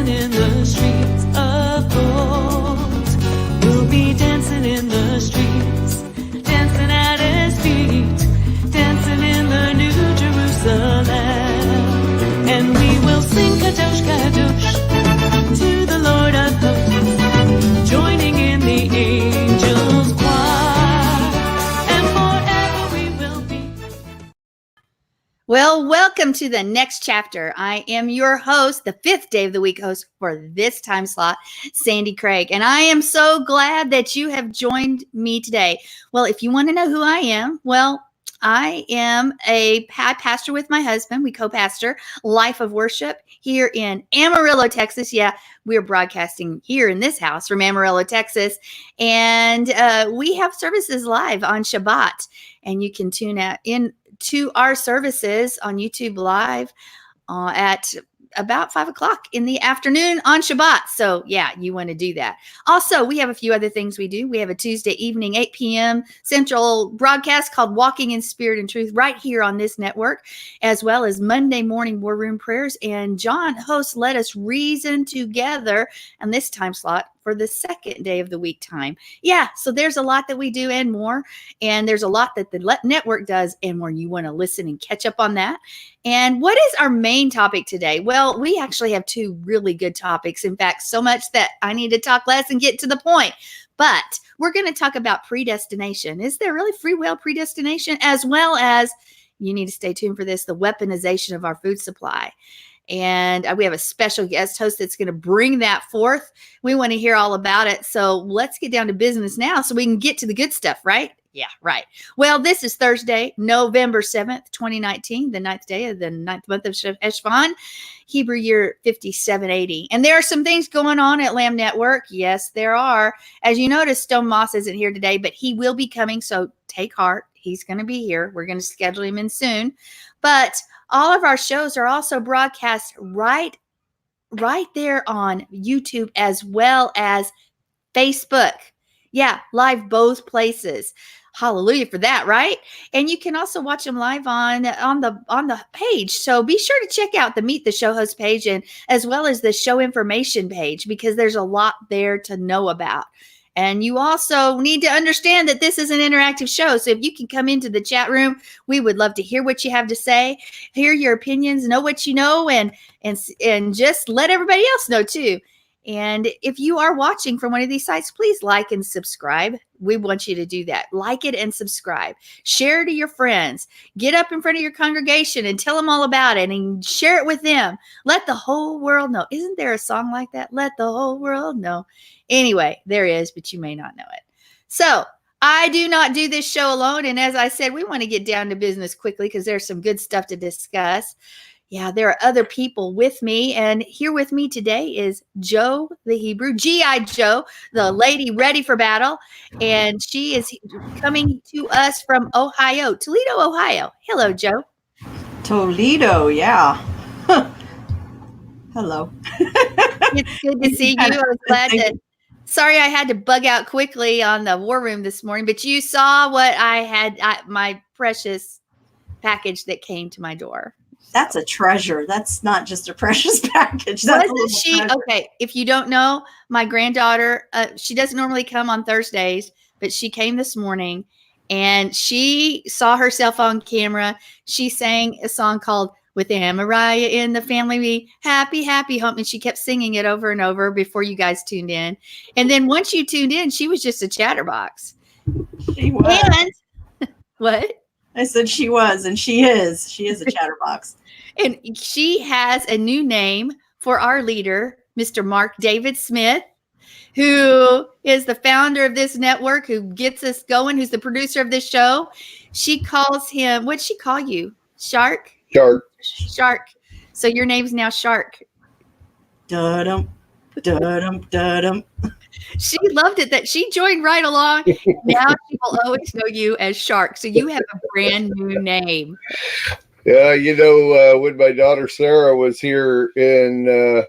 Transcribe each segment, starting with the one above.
dancing in the streets of gold. We'll be dancing in the streets, dancing at his feet, dancing in the New Jerusalem. And we will sing Kadosh, Kadosh to the Lord of hosts, joining in the angels' choir, and forever we will be. Well, welcome to the next chapter. I am your host, the fifth day of the week host for this time slot, Sandi Craig. And I am so glad that you have joined me today. Well, if you want to know who I am, well, I am a pastor with my husband. We co-pastor Life of Worship here in Amarillo, Texas. Yeah, we're broadcasting here in this house from Amarillo, Texas. And we have services live on Shabbat. And you can tune in to our services on YouTube Live at about 5 o'clock in the afternoon on Shabbat. So yeah, you want to do that. Also, we have a few other things we do. We have a Tuesday evening, 8 p.m. Central broadcast called Walking in Spirit and Truth right here on this network, as well as Monday morning War Room prayers. And John hosts Let Us Reason Together on this time slot for the second day of the week time. Yeah, so there's a lot that we do and more. And there's a lot that the network does and more. You want to listen and catch up on that. And what is our main topic today? Well, we actually have two really good topics. In fact, so much that I need to talk less and get to the point. But we're going to talk about predestination. Is there really free will predestination? As well as, you need to stay tuned for this, the weaponization of our food supply. And we have a special guest host that's going to bring that forth. We want to hear all about it. So let's get down to business now so we can get to the good stuff, right? Yeah, right. Well, this is Thursday, November 7th, 2019, the ninth day of the ninth month of Eshvan, Hebrew year 5780. And there are some things going on at Lamb Network. Yes, there are. As you notice, Stone Moss isn't here today, but he will be coming. So take heart. He's going to be here. We're going to schedule him in soon. But all of our shows are also broadcast right there on YouTube as well as Facebook. Yeah, live both places. Hallelujah for that, right? And you can also watch them live on the page. So be sure to check out the Meet the Show Host page and as well as the show information page because there's a lot there to know about. And you also need to understand that this is an interactive show. So if you can come into the chat room, we would love to hear what you have to say, hear your opinions, know what you know, and just let everybody else know too. And if you are watching from one of these sites, please like and subscribe. We want you to do that. Like it and subscribe. Share it to your friends. Get up in front of your congregation and tell them all about it and share it with them. Let the whole world know. Isn't there a song like that? Let the whole world know. Anyway, there is, but you may not know it. So I do not do this show alone. And as I said, we want to get down to business quickly because there's some good stuff to discuss. Yeah, there are other people with me. And here with me today is Joe, the Hebrew, G.I. Joe, the lady ready for battle. And she is coming to us from Ohio, Toledo, Ohio. Hello, Joe. Toledo, yeah. Hello. It's good to see you. I was glad to. Sorry, I had to bug out quickly on the War Room this morning, but you saw what I had, my precious package that came to my door. That's a treasure. That's not just a precious package. That's Wasn't she? Treasure. Okay, if you don't know, my granddaughter, she doesn't normally come on Thursdays, but she came this morning and she saw herself on camera. She sang a song called With Amariah in the Family, We Happy, Happy Home. And she kept singing it over and over before you guys tuned in. And then once you tuned in, she was just a chatterbox. She was. And what? I said she was, and she is. She is a chatterbox. And she has a new name for our leader, Mr. Mark David Smith, who is the founder of this network, who gets us going, who's the producer of this show. She calls him, what'd she call you? Shark? Shark. So your name's now Shark. Da-dum, da-dum, da-dum. She loved it that she joined right along. Now she will always know you as Shark. So you have a brand new name. Yeah, when my daughter Sarah was here in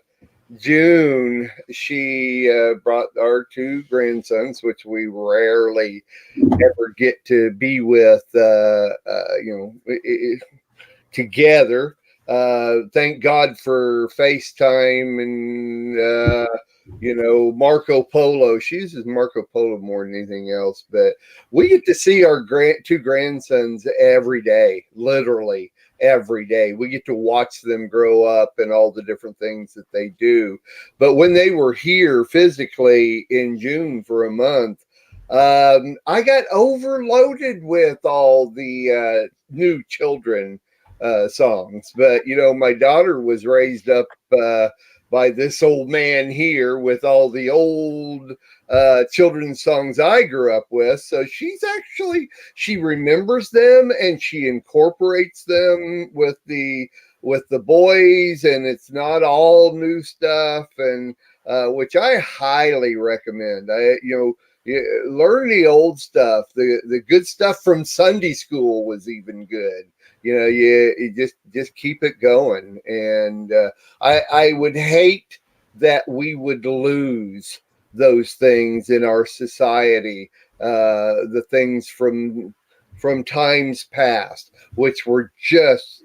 June, she brought our two grandsons, which we rarely ever get to be with, together. thank God for FaceTime and, Marco Polo. She uses Marco Polo more than anything else. But we get to see our two grandsons every day, literally every day. We get to watch them grow up and all the different things that they do. But when they were here physically in June for a month, I got overloaded with all the new children songs. But, my daughter was raised up by this old man here with all the old children's songs I grew up with. So she remembers them and she incorporates them with the boys, and it's not all new stuff, and which I highly recommend. Learn the old stuff. The good stuff from Sunday school was even good. You just keep it going. And I would hate that we would lose those things in our society, the things from times past, which were just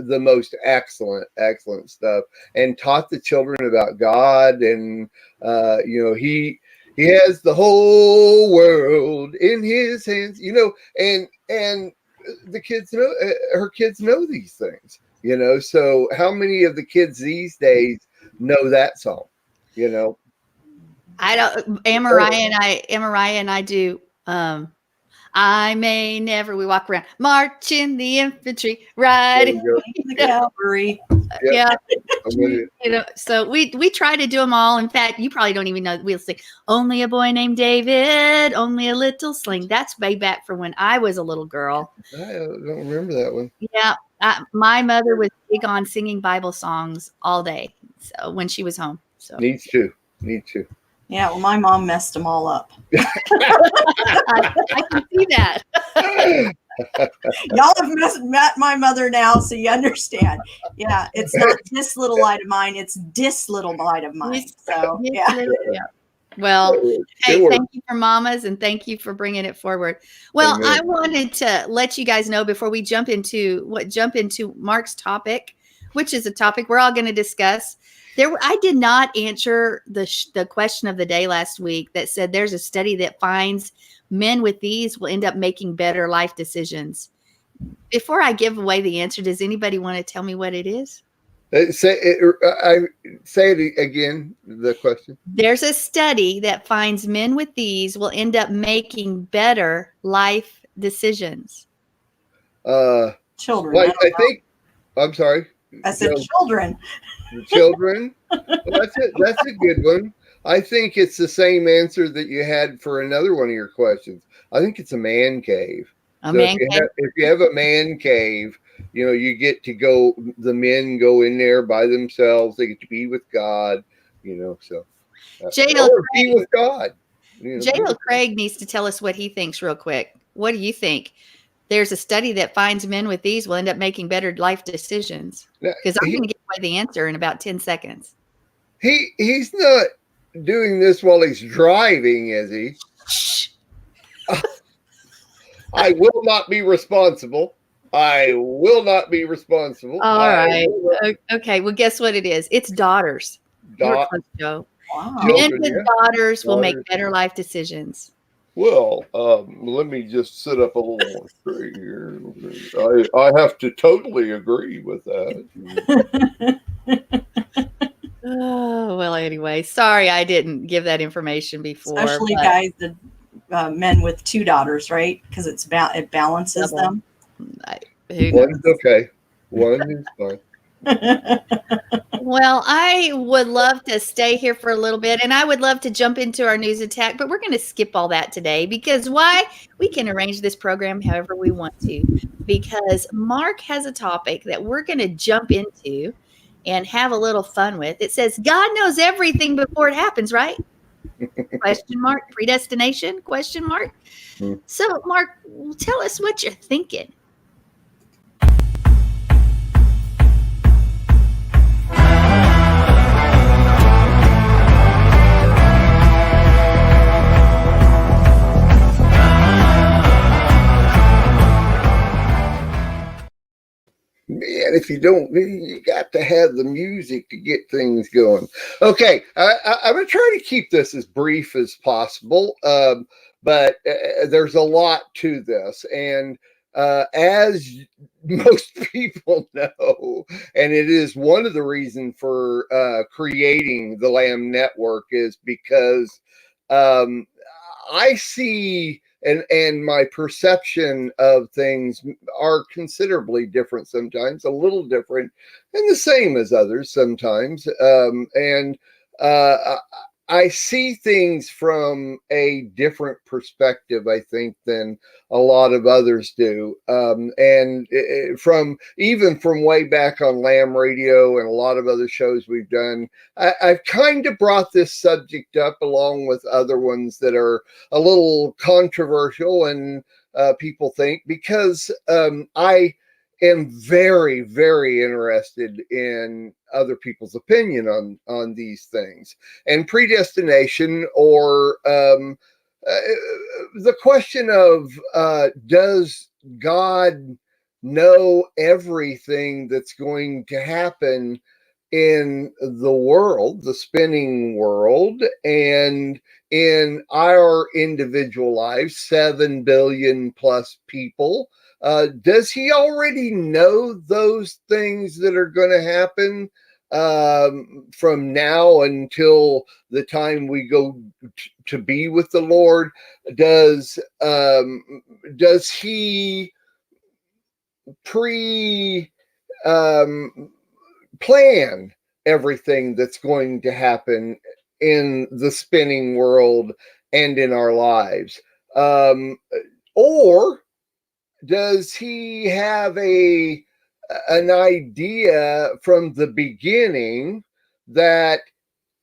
the most excellent stuff, and taught the children about God. And he has the whole world in his hands, and the kids know, her kids know these things, so how many of the kids these days know that song? I don't. Mariah and I do. I may never. We walk around marching the infantry, riding The cavalry. yeah. So we try to do them all. In fact, you probably don't even know. We'll sing "Only a Boy Named David," "Only a Little Sling." That's way back from when I was a little girl. I don't remember that one. Yeah, my mother was big on singing Bible songs all day. So when she was home, so Needs to. Yeah, well, my mom messed them all up. I can see that. Y'all have met my mother now, so you understand. Yeah, it's not this little light of mine; it's this little light of mine. So yeah. Well, hey, thank you for mamas, and thank you for bringing it forward. Well, Amen. I wanted to let you guys know before we jump into Mark's topic, which is a topic we're all going to discuss. I did not answer the question of the day last week that said there's a study that finds men with these will end up making better life decisions. Before I give away the answer, does anybody want to tell me what it is? Say it again, the question. There's a study that finds men with these will end up making better life decisions. Children. Like, I think. I'm sorry. I said children. Children. Well, that's a good one. I think it's the same answer that you had for another one of your questions. I think it's a man cave. If you have a man cave, you get to go. The men go in there by themselves. They get to be with God. So be with God. J.L. Craig needs to tell us what he thinks real quick. What do you think? There's a study that finds men with these will end up making better life decisions. Because I'm going to give away the answer in about 10 seconds. He's not doing this while he's driving, is he? Shh. I will not be responsible. All right. Okay. Well, guess what it is? It's daughters. Wow. Men with daughters will make better life decisions. Well, let me just sit up a little more straight here. I have to totally agree with that. Oh, well, anyway, sorry I didn't give that information before. Especially guys, the men with two daughters, right? Because it balances them. One's okay. One is fine. Well, I would love to stay here for a little bit, and I would love to jump into our news attack, but we're going to skip all that today because why? We can arrange this program however we want to, because Mark has a topic that we're going to jump into and have a little fun with. It says, God knows everything before it happens, right? Question mark. Predestination? Question mark. So, Mark, tell us what you're thinking. Man, if you don't, you got to have the music to get things going. Okay, I'm going to try to keep this as brief as possible, but there's a lot to this. And as most people know, and it is one of the reasons for creating the Lamb Network, is because I see, and my perception of things are considerably different sometimes, a little different, and the same as others sometimes. And I see things from a different perspective, I think, than a lot of others do. And from even from way back on Lamb Radio and a lot of other shows we've done, I've kind of brought this subject up along with other ones that are a little controversial, and people think, because I am very, very interested in other people's opinion on these things. And predestination, or the question of does God know everything that's going to happen in the world, the spinning world, and in our individual lives, 7 billion plus people? Does he already know those things that are going to happen from now until the time we go to be with the Lord? Does he plan everything that's going to happen in the spinning world and in our lives? Or does he have an idea from the beginning that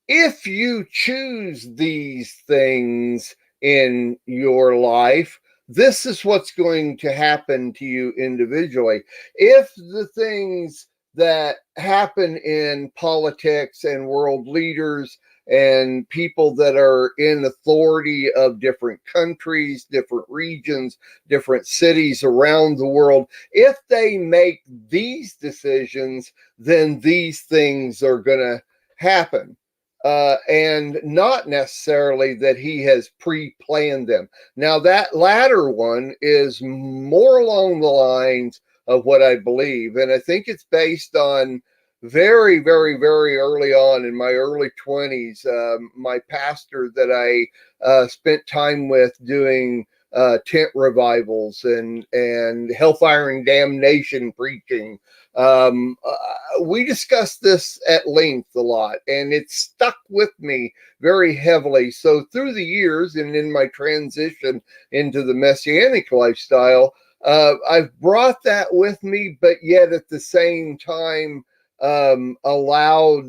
if you choose these things in your life, this is what's going to happen to you individually? If the things that happen in politics and world leaders and people that are in authority of different countries, different regions, different cities around the world, if they make these decisions, then these things are going to happen. And not necessarily that he has pre-planned them. Now, that latter one is more along the lines of what I believe, and I think it's based on very, very, very early on in my early 20s, my pastor that I spent time with doing tent revivals and hellfire and damnation preaching. We discussed this at length a lot, and it stuck with me very heavily. So through the years and in my transition into the Messianic lifestyle, I've brought that with me, but yet at the same time allowed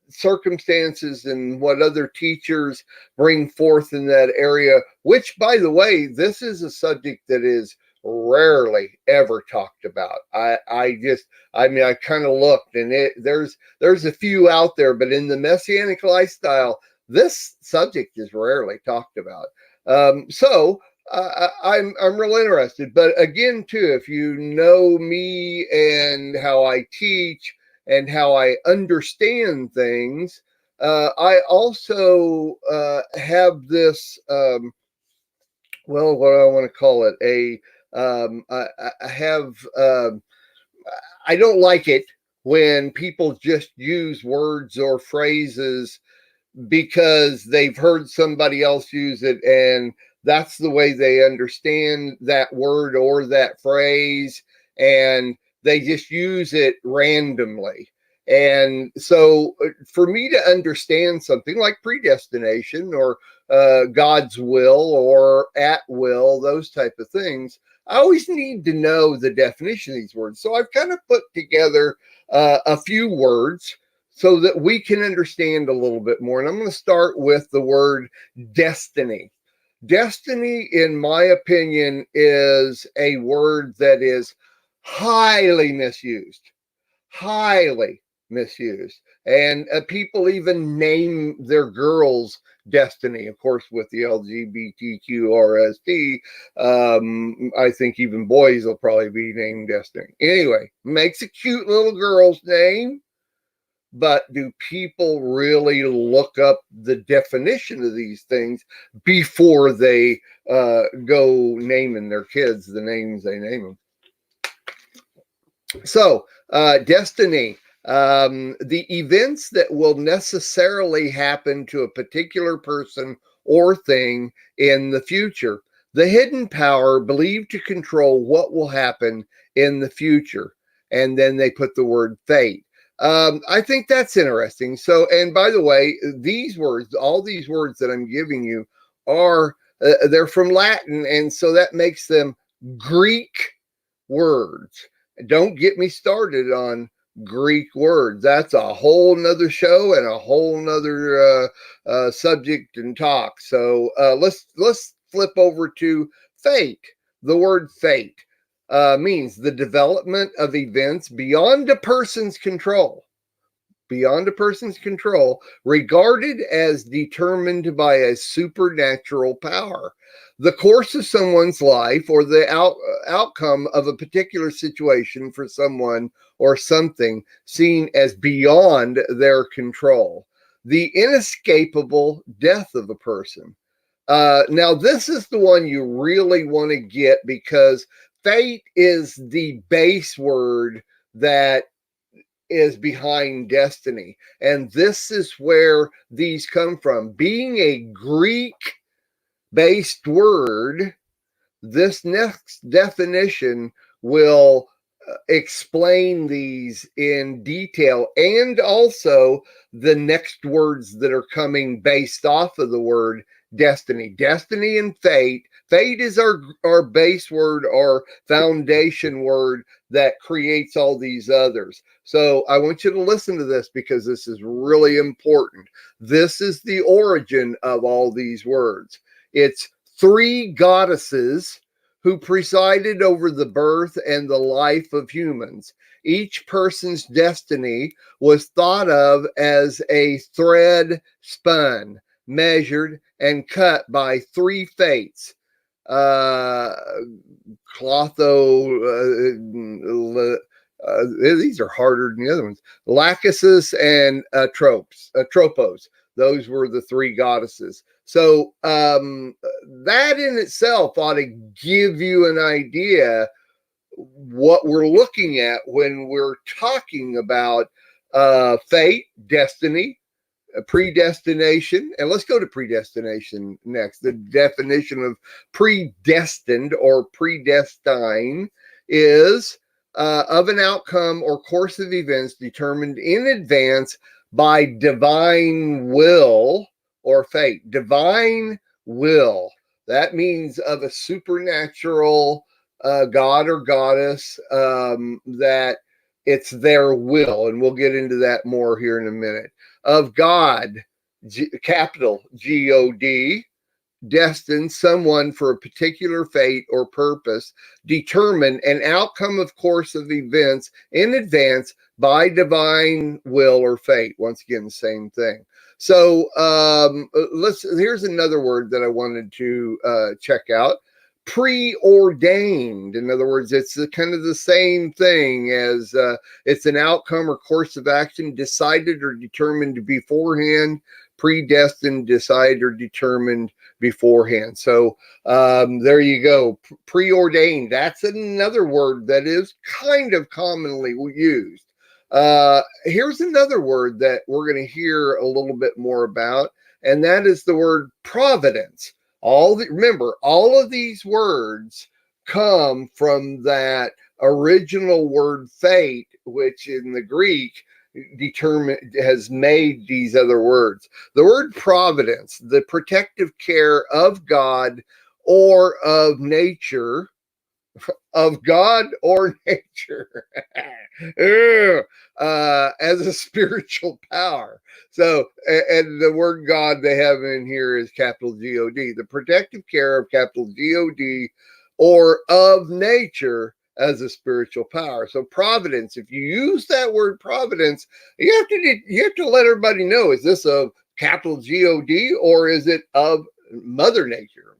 circumstances and what other teachers bring forth in that area, which, by the way, this is a subject that is rarely ever talked about. I kind of looked, and there's a few out there, but in the Messianic lifestyle, this subject is rarely talked about. So I'm real interested. But again, too, if you know me and how I teach and how I understand things, I also have this, well, what do I want to call it? I have, I don't like it when people just use words or phrases because they've heard somebody else use it, and that's the way they understand that word or that phrase, and they just use it randomly. And so for me to understand something like predestination or God's will or at will, those type of things, I always need to know the definition of these words. So I've kind of put together a few words so that we can understand a little bit more. And I'm going to start with the word destiny. Destiny, in my opinion, is a word that is highly misused. Highly misused. And people even name their girls Destiny. Of course, with the LGBTQRST, I think even boys will probably be named Destiny. Anyway, makes a cute little girl's name. But do people really look up the definition of these things before they go naming their kids the names they name them? So, destiny, the events that will necessarily happen to a particular person or thing in the future. The hidden power believed to control what will happen in the future. And then they put the word fate. I think that's interesting. So, and by the way, these words, all these words that I'm giving you are, they're from Latin. And so that makes them Greek words. Don't get me started on Greek words. That's a whole nother show and a whole nother subject and talk. So let's flip over to fate. The word fate means the development of events beyond a person's control. Beyond a person's control, regarded as determined by a supernatural power. The course of someone's life or the outcome of a particular situation for someone or something seen as beyond their control. The inescapable death of a person. Now, this is the one you really want to get because fate is the base word that is behind destiny. And this is where these come from. Being a Greek based word, this next definition will explain these in detail, and also the next words that are coming based off of the word destiny. Destiny and fate. Fate is our base word, our foundation word that creates all these others. So I want you to listen to this because this is really important. This is the origin of all these words. It's three goddesses who presided over the birth and the life of humans. Each person's destiny was thought of as a thread spun, measured, and cut by three fates. These are harder than the other ones. Lachesis and Tropos. Those were the three goddesses. So that in itself ought to give you an idea what we're looking at when we're talking about fate, destiny, predestination. And let's go to predestination next. The definition of predestined or predestine is of an outcome or course of events determined in advance by divine will or fate. Divine will. That means of a supernatural god or goddess that it's their will. And we'll get into that more here in a minute. Of God, capital G-O-D, destined someone for a particular fate or purpose, determine an outcome of course of events in advance by divine will or fate. Once again, the same thing. So here's another word that I wanted to check out. Preordained. In other words, it's kind of the same thing as it's an outcome or course of action decided or determined beforehand. Predestined, decided or determined beforehand. So there you go. Preordained. That's another word that is kind of commonly used. Here's another word that we're going to hear a little bit more about, and that is the word providence. Remember, all of these words come from that original word fate, which in the Greek has made these other words. The word providence, the protective care of God or of nature, of God or nature, as a spiritual power. So, and the word God they have in here is capital G-O-D. The protective care of capital G-O-D or of nature as a spiritual power. So providence, if you use that word providence, you have to let everybody know, is this a capital G-O-D, or is it of Mother Nature?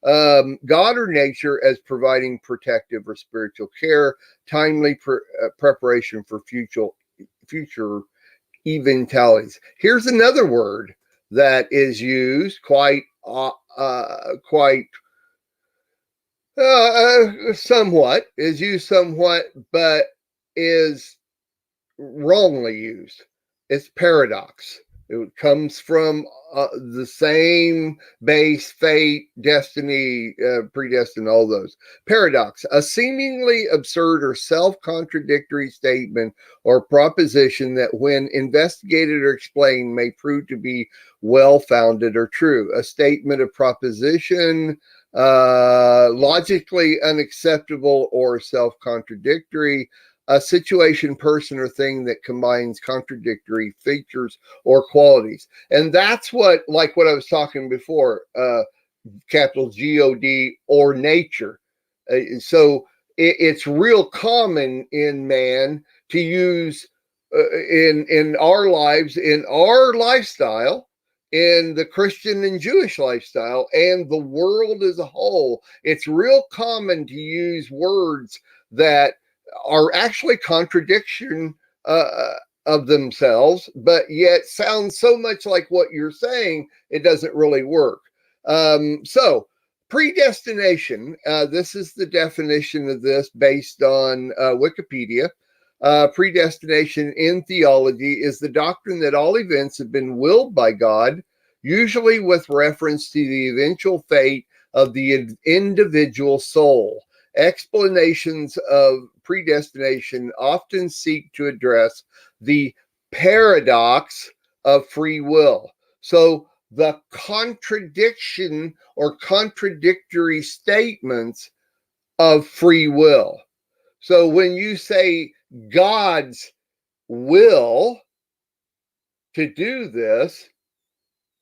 God or nature as providing protective or spiritual care, timely preparation for future eventualities. Here's another word that is used somewhat, but is wrongly used. It's paradox. It comes from the same base, fate, destiny, predestined, all those. Paradox, a seemingly absurd or self-contradictory statement or proposition that when investigated or explained may prove to be well-founded or true. A statement of proposition, logically unacceptable or self-contradictory, a situation, person, or thing that combines contradictory features or qualities. And that's what I was talking before, capital G-O-D, or nature. So it's real common in man to use in our lives, in our lifestyle, in the Christian and Jewish lifestyle, and the world as a whole. It's real common to use words that are actually contradiction of themselves, but yet sound so much like what you're saying, it doesn't really work. So predestination, this is the definition of this based on Wikipedia. Predestination in theology is the doctrine that all events have been willed by God, usually with reference to the eventual fate of the individual soul. Explanations of predestination often seek to address the paradox of free will. So the contradiction or contradictory statements of free will. So when you say God's will to do this,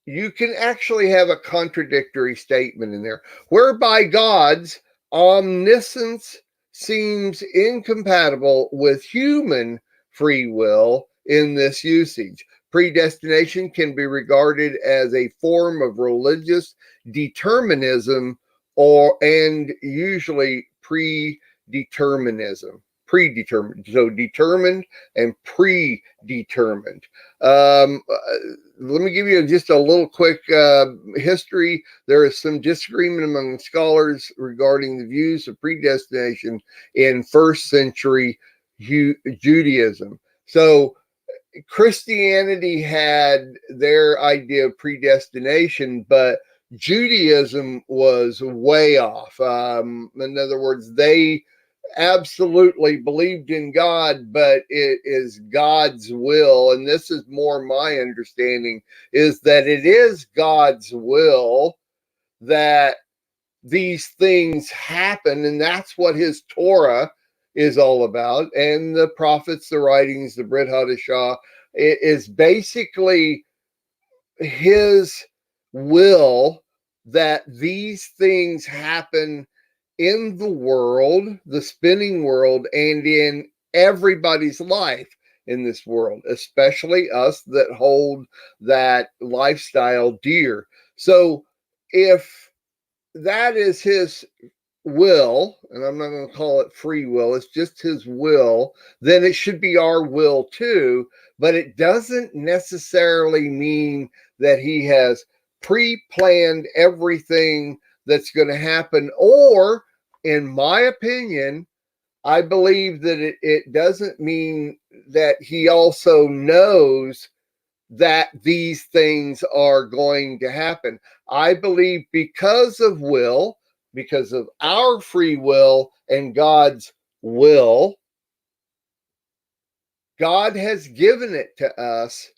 you can actually have a contradictory statement in there, whereby God's omniscience seems incompatible with human free will in this usage. Predestination can be regarded as a form of religious determinism and usually predeterminism. Predetermined, so determined and predetermined. Let me give you just a little quick history. There is some disagreement among scholars regarding the views of predestination in first century Judaism. So Christianity had their idea of predestination, but Judaism was way off. In other words, they absolutely believed in God, but it is God's will. And this is more my understanding, is that it is God's will that these things happen. And that's what his Torah is all about. And the prophets, the writings, the Brit Hadashah, it is basically his will that these things happen in the world, the spinning world, and in everybody's life in this world, especially us that hold that lifestyle dear. So if that is his will, and I'm not going to call it free will, it's just his will, then it should be our will too. But it doesn't necessarily mean that he has pre-planned everything that's going to happen. Or, in my opinion, I believe that it doesn't mean that he also knows that these things are going to happen. I believe because of will, because of our free will and God's will, God has given it to us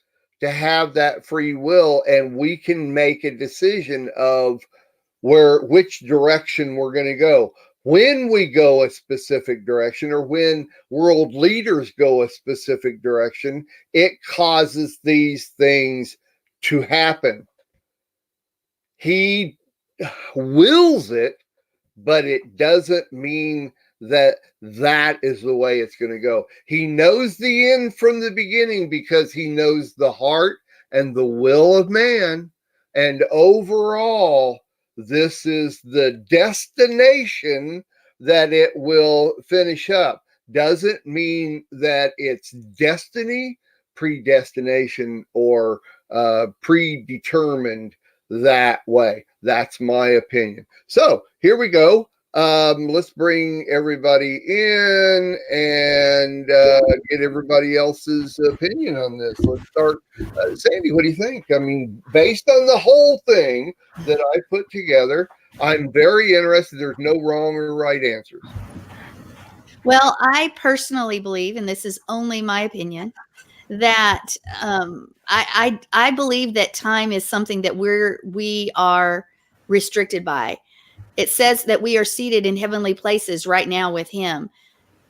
to have that free will, and we can make a decision of which direction we're going to go. When we go a specific direction, or when world leaders go a specific direction, it causes these things to happen. He wills it, but it doesn't mean that is the way it's going to go. He knows the end from the beginning because he knows the heart and the will of man. And overall, this is the destination that it will finish up. Doesn't mean that it's destiny, predestination, or predetermined that way. That's my opinion. So here we go. Let's bring everybody in and get everybody else's opinion on this. Let's start. Sandy, what do you think? I mean, based on the whole thing that I put together, I'm very interested. There's no wrong or right answers. Well, I personally believe, and this is only my opinion, that I believe that time is something that we are restricted by. It says that we are seated in heavenly places right now with him.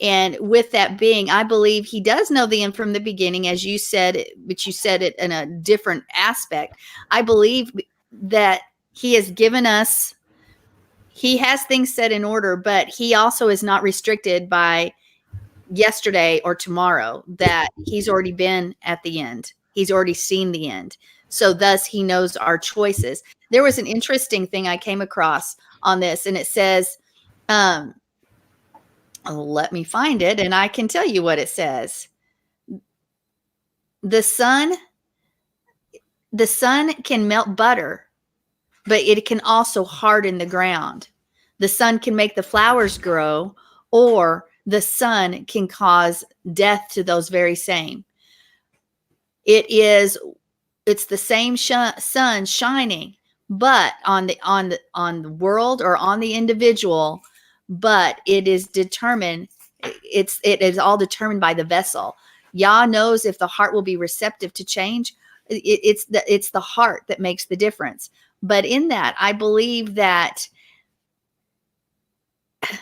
And with that being, I believe he does know the end from the beginning, as you said, but you said it in a different aspect. I believe that he has given us, he has things set in order, but he also is not restricted by yesterday or tomorrow, that he's already been at the end. He's already seen the end. So thus he knows our choices. There was an interesting thing I came across on this, and it says, let me find it and I can tell you what it says. The sun can melt butter, but it can also harden the ground. The sun can make the flowers grow, or the sun can cause death to those very same. It's the same sun shining, but on the world or on the individual, but it is determined. It is all determined by the vessel. Yah knows if the heart will be receptive to change. It's the heart that makes the difference. But in that, I believe that.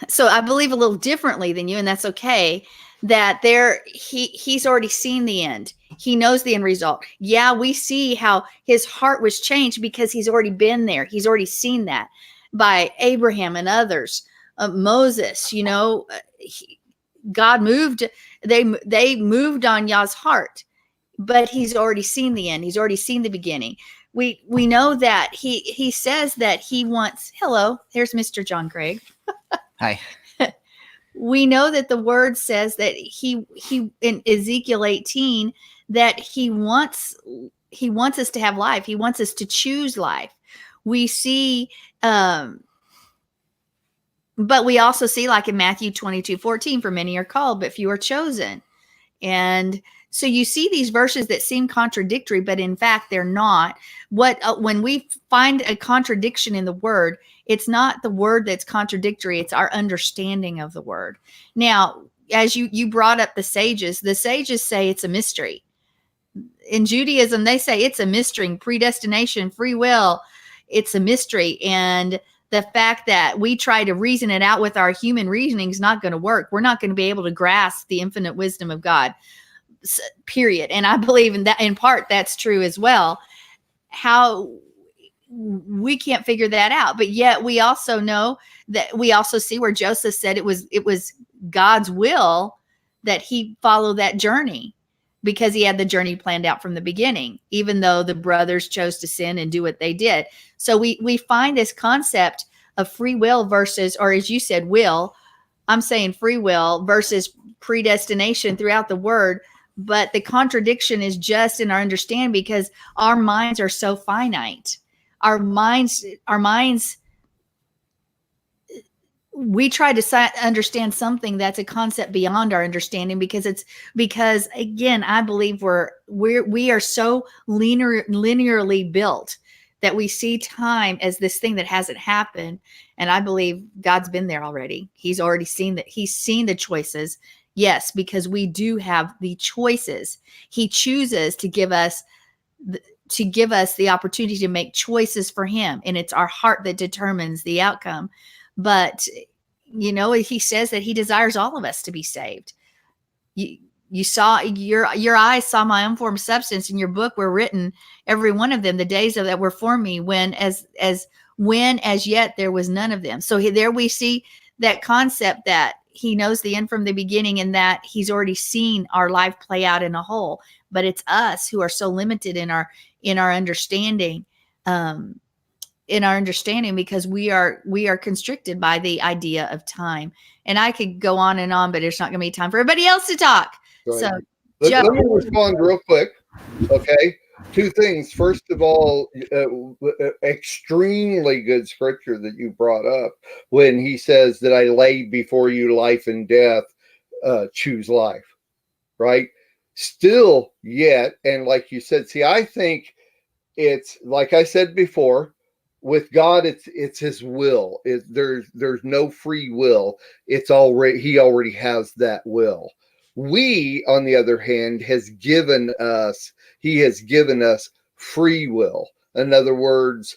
So I believe a little differently than you, and that's okay. That he's already seen the end. He knows the end result. Yeah, we see how his heart was changed because he's already been there. He's already seen that by Abraham and others. Moses, God moved. They moved on Yah's heart, but he's already seen the end. He's already seen the beginning. We know that he says that he wants. Hello, here's Mr. John Craig. Hi. We know that the word says that he in Ezekiel 18 that he wants us to have life. He wants us to choose life. We see, but we also see, like in Matthew 22:14, for many are called, but few are chosen. And so you see these verses that seem contradictory, but in fact they're not. When we find a contradiction in the word, it's not the word that's contradictory, it's our understanding of the word. Now, as you brought up the sages say it's a mystery. In Judaism, they say it's a mystery. Predestination, free will, it's a mystery. And the fact that we try to reason it out with our human reasoning is not going to work. We're not going to be able to grasp the infinite wisdom of God, period. And I believe in that, in part, that's true as well. How we can't figure that out. But yet we also know that we also see where Joseph said it was God's will that he follow that journey, because he had the journey planned out from the beginning, even though the brothers chose to sin and do what they did. So we find this concept of free will versus, or as you said, will. I'm saying free will versus predestination throughout the word. But the contradiction is just in our understanding, because our minds are so finite. Our minds, we try to understand something that's a concept beyond our understanding, because again, I believe we are so linearly built that we see time as this thing that hasn't happened. And I believe God's been there already. He's already seen that. He's seen the choices. Yes, because we do have the choices. He chooses to give us the opportunity to make choices for him. And it's our heart that determines the outcome. But, he says that he desires all of us to be saved. You saw, your eyes saw my unformed substance, in your book were written, every one of them, the days that were for me, when as yet there was none of them. So there we see that concept that he knows the end from the beginning, and that he's already seen our life play out in a whole. But it's us who are so limited in our understanding, because we are constricted by the idea of time. And I could go on and on, but there's not going to be time for everybody else to talk. Right. So Let me respond real quick. Okay. Two things. First of all, extremely good scripture that you brought up when he says that I laid before you life and death, choose life, right? Still yet. And like you said, see, I think it's like I said before, with God, it's his will. There's no free will. He already has that will. We, on the other hand, he has given us free will. In other words,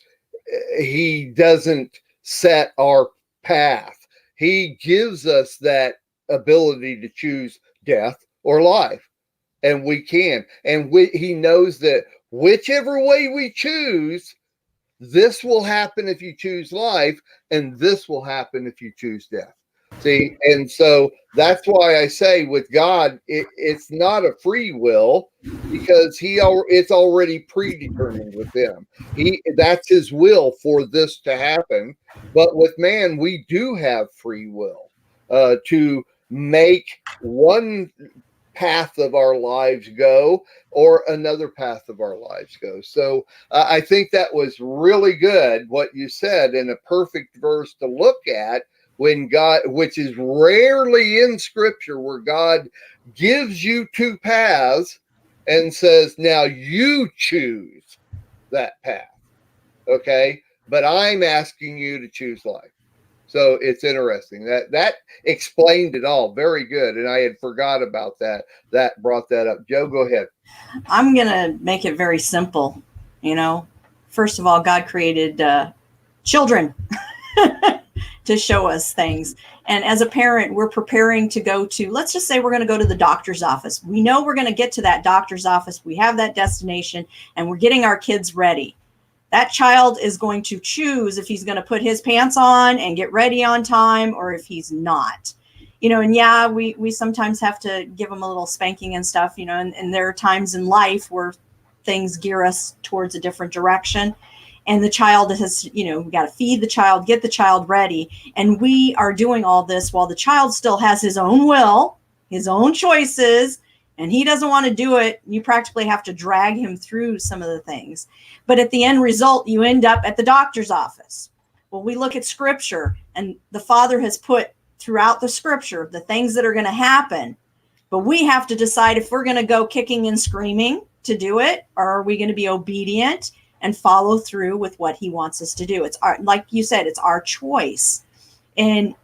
he doesn't set our path. He gives us that ability to choose death or life. And we can. And he knows that whichever way we choose, this will happen if you choose life, and this will happen if you choose death. See, and so that's why I say with God, it's not a free will, because it's already predetermined with him. That's his will for this to happen. But with man, we do have free will to make one path of our lives go or another path of our lives go. So I think that was really good what you said, and a perfect verse to look at when God, which is rarely in scripture, where God gives you two paths and says, now you choose that path. Okay. But I'm asking you to choose life. So it's interesting that explained it all. Very good. And I had forgot about that. That brought that up. Joe, go ahead. I'm going to make it very simple. First of all, God created children to show us things. And as a parent, we're preparing to go to, let's just say we're going to go to the doctor's office. We know we're going to get to that doctor's office. We have that destination, and we're getting our kids ready. That child is going to choose if he's going to put his pants on and get ready on time, or if he's not. And yeah, we sometimes have to give them a little spanking and stuff, and there are times in life where things gear us towards a different direction. And the child has, we got to feed the child, get the child ready. And we are doing all this while the child still has his own will, his own choices, and he doesn't want to do it. You practically have to drag him through some of the things. But at the end result, you end up at the doctor's office. Well, we look at scripture, and the Father has put throughout the scripture the things that are going to happen. But we have to decide if we're going to go kicking and screaming to do it, or are we going to be obedient and follow through with what he wants us to do. It's like you said, it's our choice. And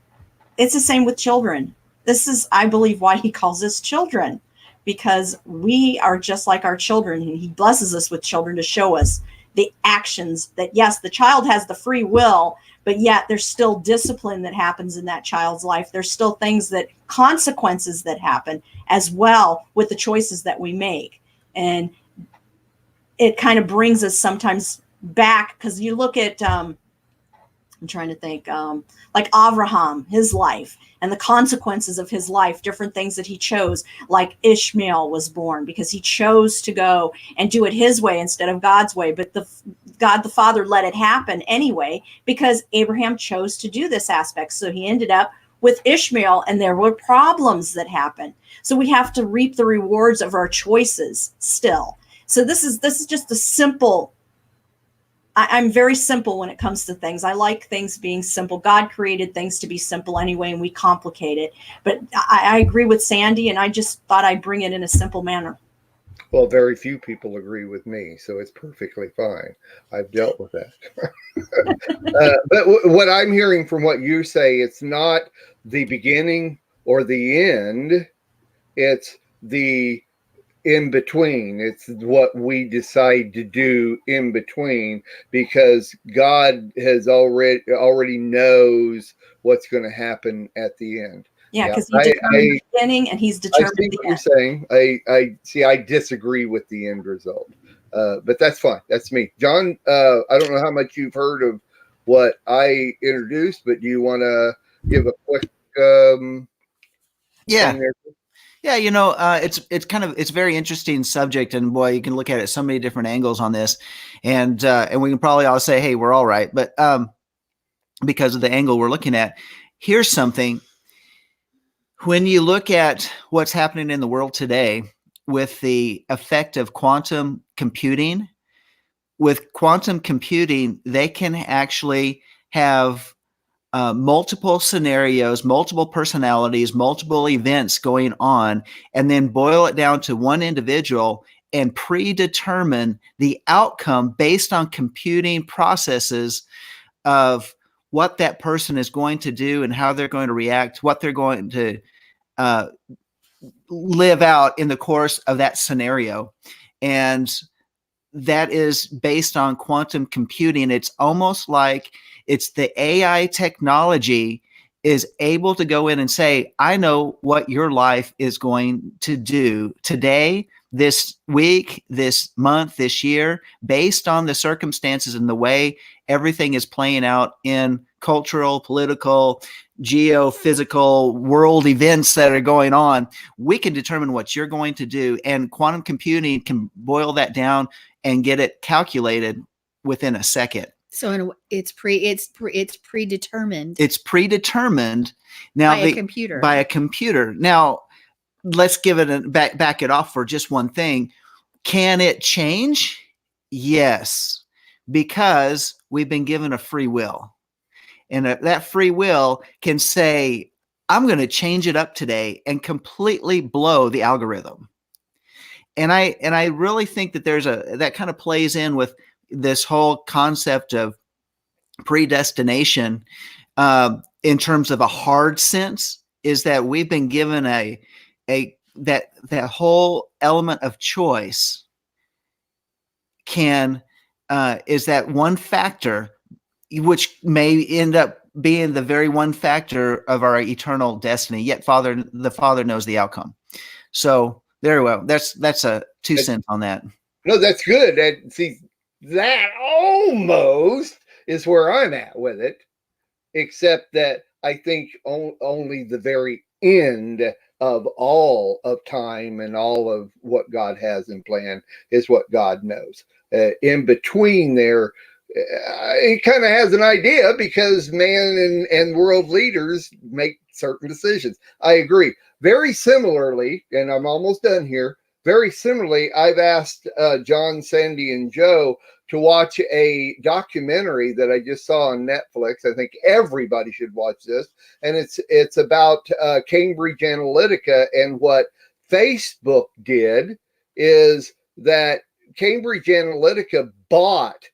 it's the same with children. This is, I believe, why he calls us children, because we are just like our children. And he blesses us with children to show us the actions that, yes, the child has the free will, but yet there's still discipline that happens in that child's life. There's still consequences that happen as well with the choices that we make. And it kind of brings us sometimes back, because you look at, I'm trying to think, like Abraham, his life and the consequences of his life, different things that he chose, like Ishmael was born because he chose to go and do it his way instead of God's way. But God the Father let it happen anyway, because Abraham chose to do this aspect. So he ended up with Ishmael, and there were problems that happened. So we have to reap the rewards of our choices still. So this is just a simple, I'm very simple when it comes to things. I like things being simple. God created things to be simple anyway, and we complicate it. But I agree with Sandy, and I just thought I'd bring it in a simple manner. Well, very few people agree with me, so it's perfectly fine. I've dealt with that. But what I'm hearing from what you say, it's not the beginning or the end. It's the in between. It's what we decide to do in between, because God has already knows what's going to happen at the end. Yeah, because he determined the beginning and he's determined the end. I see what you're saying. I disagree with the end result, but that's fine. That's me. John, I don't know how much you've heard of what I introduced, but do you want to give a quick Yeah. on there. Yeah, it's very interesting subject, and boy, you can look at it so many different angles on this, and we can probably all say, hey, we're all right, but because of the angle we're looking at, here's something. When you look at what's happening in the world today with the effect of quantum computing, they can actually have multiple scenarios, multiple personalities, multiple events going on, and then boil it down to one individual and predetermine the outcome based on computing processes of what that person is going to do and how they're going to react, what they're going to live out in the course of that scenario. And that is based on quantum computing. It's almost like it's the AI technology is able to go in and say, I know what your life is going to do today, this week, this month, this year, based on the circumstances and the way everything is playing out in cultural, political, geophysical world events that are going on. We can determine what you're going to do, and quantum computing can boil that down and get it calculated within a second. So it's predetermined. It's predetermined now by a computer. By a computer. Now, let's give it back it off for just one thing. Can it change? Yes, because we've been given a free will, and that free will can say, "I'm going to change it up today and completely blow the algorithm." And I really think that that kind of plays in with this whole concept of predestination in terms of a hard sense, is that we've been given that whole element of choice is that one factor which may end up being the very one factor of our eternal destiny. Yet the Father knows the outcome. So very well. That's a 2 cents on that. No, that's good. And see, that almost is where I'm at with it, except that I think only the very end of all of time and all of what God has in plan is what God knows. In between there, he kind of has an idea because man and world leaders make certain decisions. I agree. Very similarly, and I'm almost done here. Very similarly, I've asked John, Sandy, and Joe to watch a documentary that I just saw on Netflix. I think everybody should watch this. And it's about Cambridge Analytica, and what Facebook did is that Cambridge Analytica bought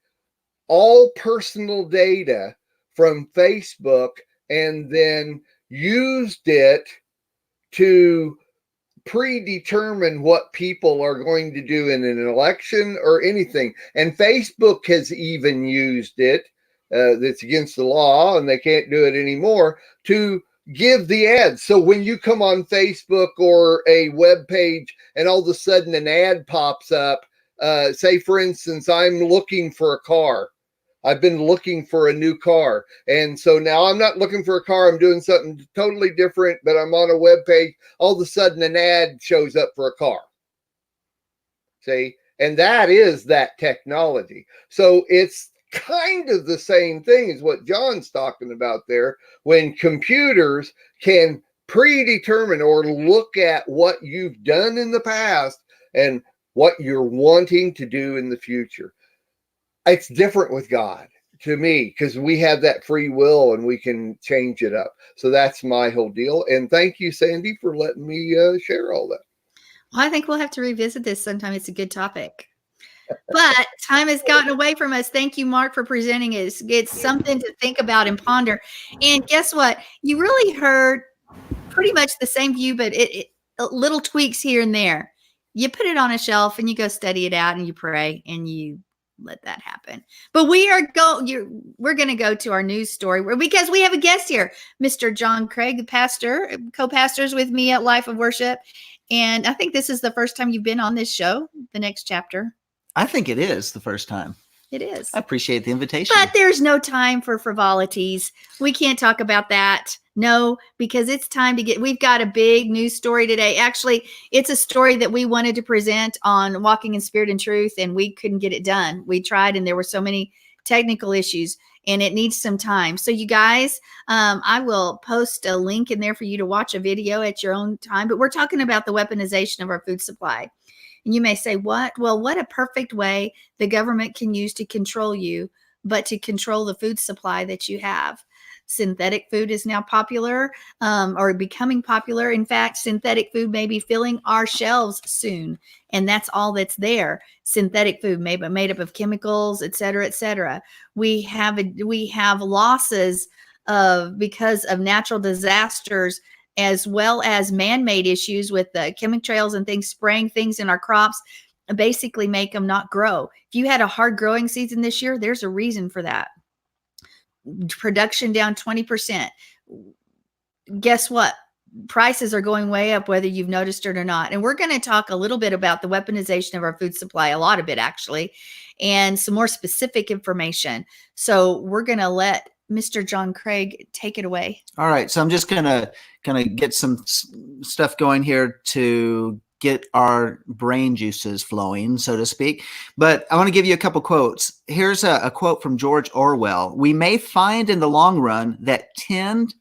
all personal data from Facebook and then used it to predetermine what people are going to do in an election or anything. And Facebook has even used it, that's against the law and they can't do it anymore, to give the ads. So when you come on Facebook or a web page and all of a sudden an ad pops up, say for instance, I'm looking for a car. I've been looking for a new car. And so now I'm not looking for a car. I'm doing something totally different, but I'm on a web page. All of a sudden an ad shows up for a car. See? And that is that technology. So it's kind of the same thing as what John's talking about there, when computers can predetermine or look at what you've done in the past and what you're wanting to do in the future. It's different with God to me, because we have that free will and we can change it up. So that's my whole deal. And thank you, Sandy, for letting me share all that. Well, I think we'll have to revisit this sometime. It's a good topic. But time has gotten away from us. Thank you, Mark, for presenting it. It's something to think about and ponder. And guess what? You really heard pretty much the same view, but it little tweaks here and there. You put it on a shelf and you go study it out and you pray and you let that happen. But we're going to go to our news story because we have a guest here, Mr. John Craig, the pastor, co-pastors with me at Life of Worship. And I think this is the first time you've been on this show, The Next Chapter. I think it is the first time. It is. I appreciate the invitation. But there's no time for frivolities. We can't talk about that. No, because it's time to we've got a big news story today. Actually, it's a story that we wanted to present on Walking in Spirit and Truth, and we couldn't get it done. We tried, and there were so many technical issues, and it needs some time. So you guys, I will post a link in there for you to watch a video at your own time. But we're talking about the weaponization of our food supply. And you may say, what? Well, what a perfect way the government can use to control you, but to control the food supply that you have. Synthetic food is now popular or becoming popular. In fact, synthetic food may be filling our shelves soon. And that's all that's there. Synthetic food made up of chemicals, et cetera, et cetera. We have losses because of natural disasters, as well as man-made issues with the chemtrails and things, spraying things in our crops, basically make them not grow. If you had a hard growing season this year, there's a reason for that. Production down 20%. Guess what? Prices are going way up, whether you've noticed it or not. And we're going to talk a little bit about the weaponization of our food supply, a lot of it actually, and some more specific information. So we're going to let Mr. John Craig take it away. All right. So I'm just going to get some stuff going here to get our brain juices flowing, so to speak. But I want to give you a couple quotes. Here's a quote from George Orwell. "We may find in the long run that tinned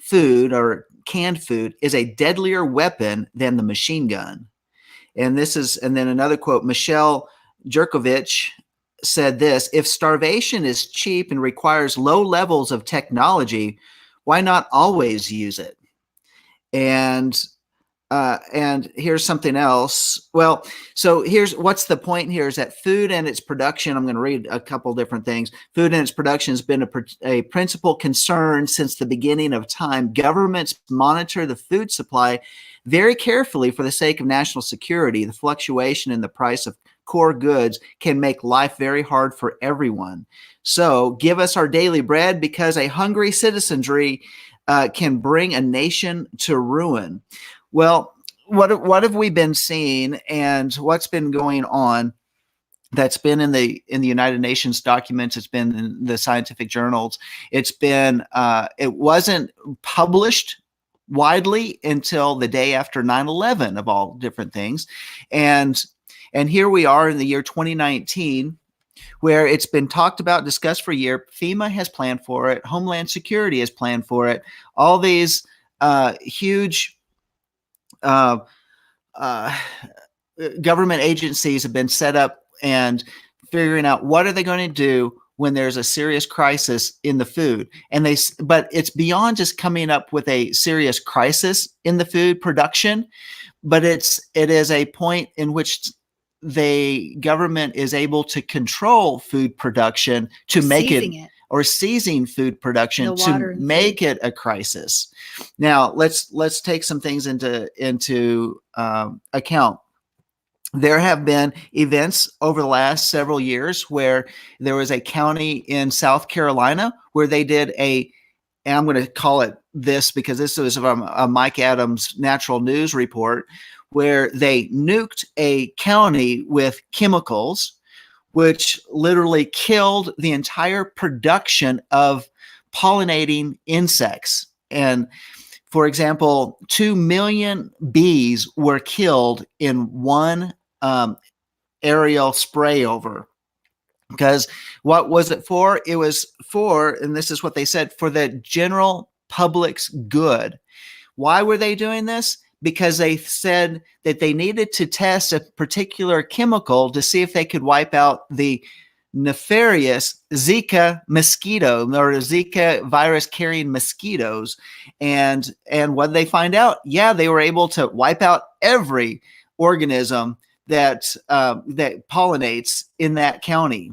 food or canned food is a deadlier weapon than the machine gun." And then another quote, Michelle Jerkovich said this: "If starvation is cheap and requires low levels of technology, why not always use it?" And here's something else. Well, so here's what's the point here is that food and its production, I'm going to read a couple different things. Food and its production has been a principal concern since the beginning of time. Governments monitor the food supply very carefully for the sake of national security. The fluctuation in the price of core goods can make life very hard for everyone. So give us our daily bread, because a hungry citizenry can bring a nation to ruin. Well, what have we been seeing, and what's been going on that's been in the United Nations documents? It's been in the scientific journals. It's been it wasn't published widely until the day after 9/11 of all different things, and here we are in the year 2019, where it's been talked about, discussed for a year. FEMA has planned for it. Homeland Security has planned for it. All these huge government agencies have been set up and figuring out what are they going to do when there's a serious crisis in the food. But it's beyond just coming up with a serious crisis in the food production, but it is a point in which the government is able to control food production to make it, or seizing food production to make it a crisis. Now let's take some things into account. There have been events over the last several years where there was a county in South Carolina where they did and I'm going to call it this because this was a Mike Adams Natural News report, where they nuked a county with chemicals, which literally killed the entire production of pollinating insects. And for example, 2 million bees were killed in one aerial spray over. Because what was it for? It was for, and this is what they said, for the general public's good. Why were they doing this? Because they said that they needed to test a particular chemical to see if they could wipe out the nefarious Zika mosquito, or Zika virus carrying mosquitoes. And what did they find out? Yeah, they were able to wipe out every organism that pollinates in that county.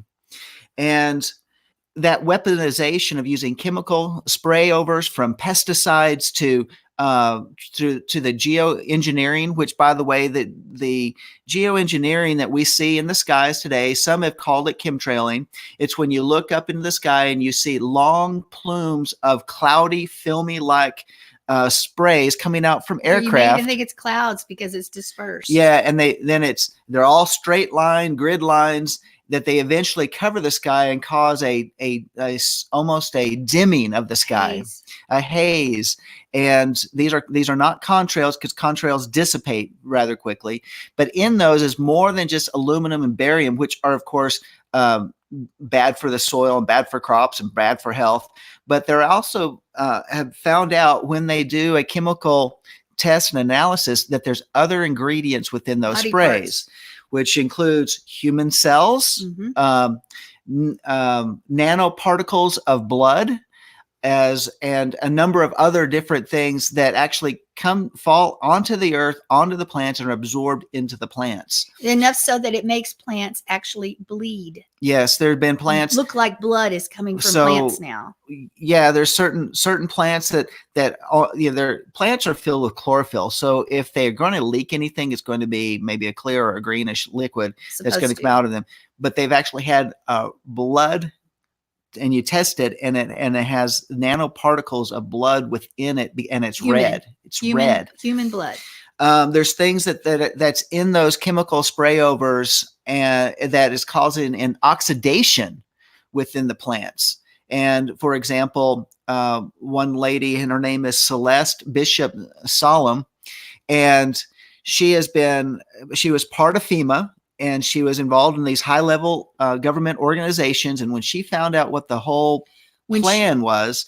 And that weaponization of using chemical spray overs, from pesticides to the geoengineering, which, by the way, the geoengineering that we see in the skies today, some have called it chemtrailing. It's when you look up into the sky and you see long plumes of cloudy, filmy-like sprays coming out from aircraft. You may even think it's clouds because it's dispersed. Yeah, and they're all straight line, grid lines. that they eventually cover the sky and cause almost a dimming of the sky, Haze. a haze. And these are not contrails, because contrails dissipate rather quickly. But in those is more than just aluminum and barium, which are, of course, bad for the soil and bad for crops and bad for health. But they're also have found out, when they do a chemical test and analysis, that there's other ingredients within those Body sprays, parts. which includes human cells, nanoparticles of blood, and a number of other different things that actually fall onto the earth, onto the plants, and are absorbed into the plants. Enough so that it makes plants actually bleed. Yes, there have been plants Look like blood is coming from So- plants now. Yeah, there's certain plants that their plants are filled with chlorophyll. So if they're going to leak anything, it's going to be maybe a clear or a greenish liquid that's going to come out of them. But they've actually had blood, and you test it, and it has nanoparticles of blood within it, and it's red. It's red. Human blood. There's things that's in those chemical sprayovers, and that is causing an oxidation within the plants. And for example, one lady, and her name is Celeste Bishop Solomon, and she was part of FEMA, and she was involved in these high-level government organizations. And when she found out what the whole plan was,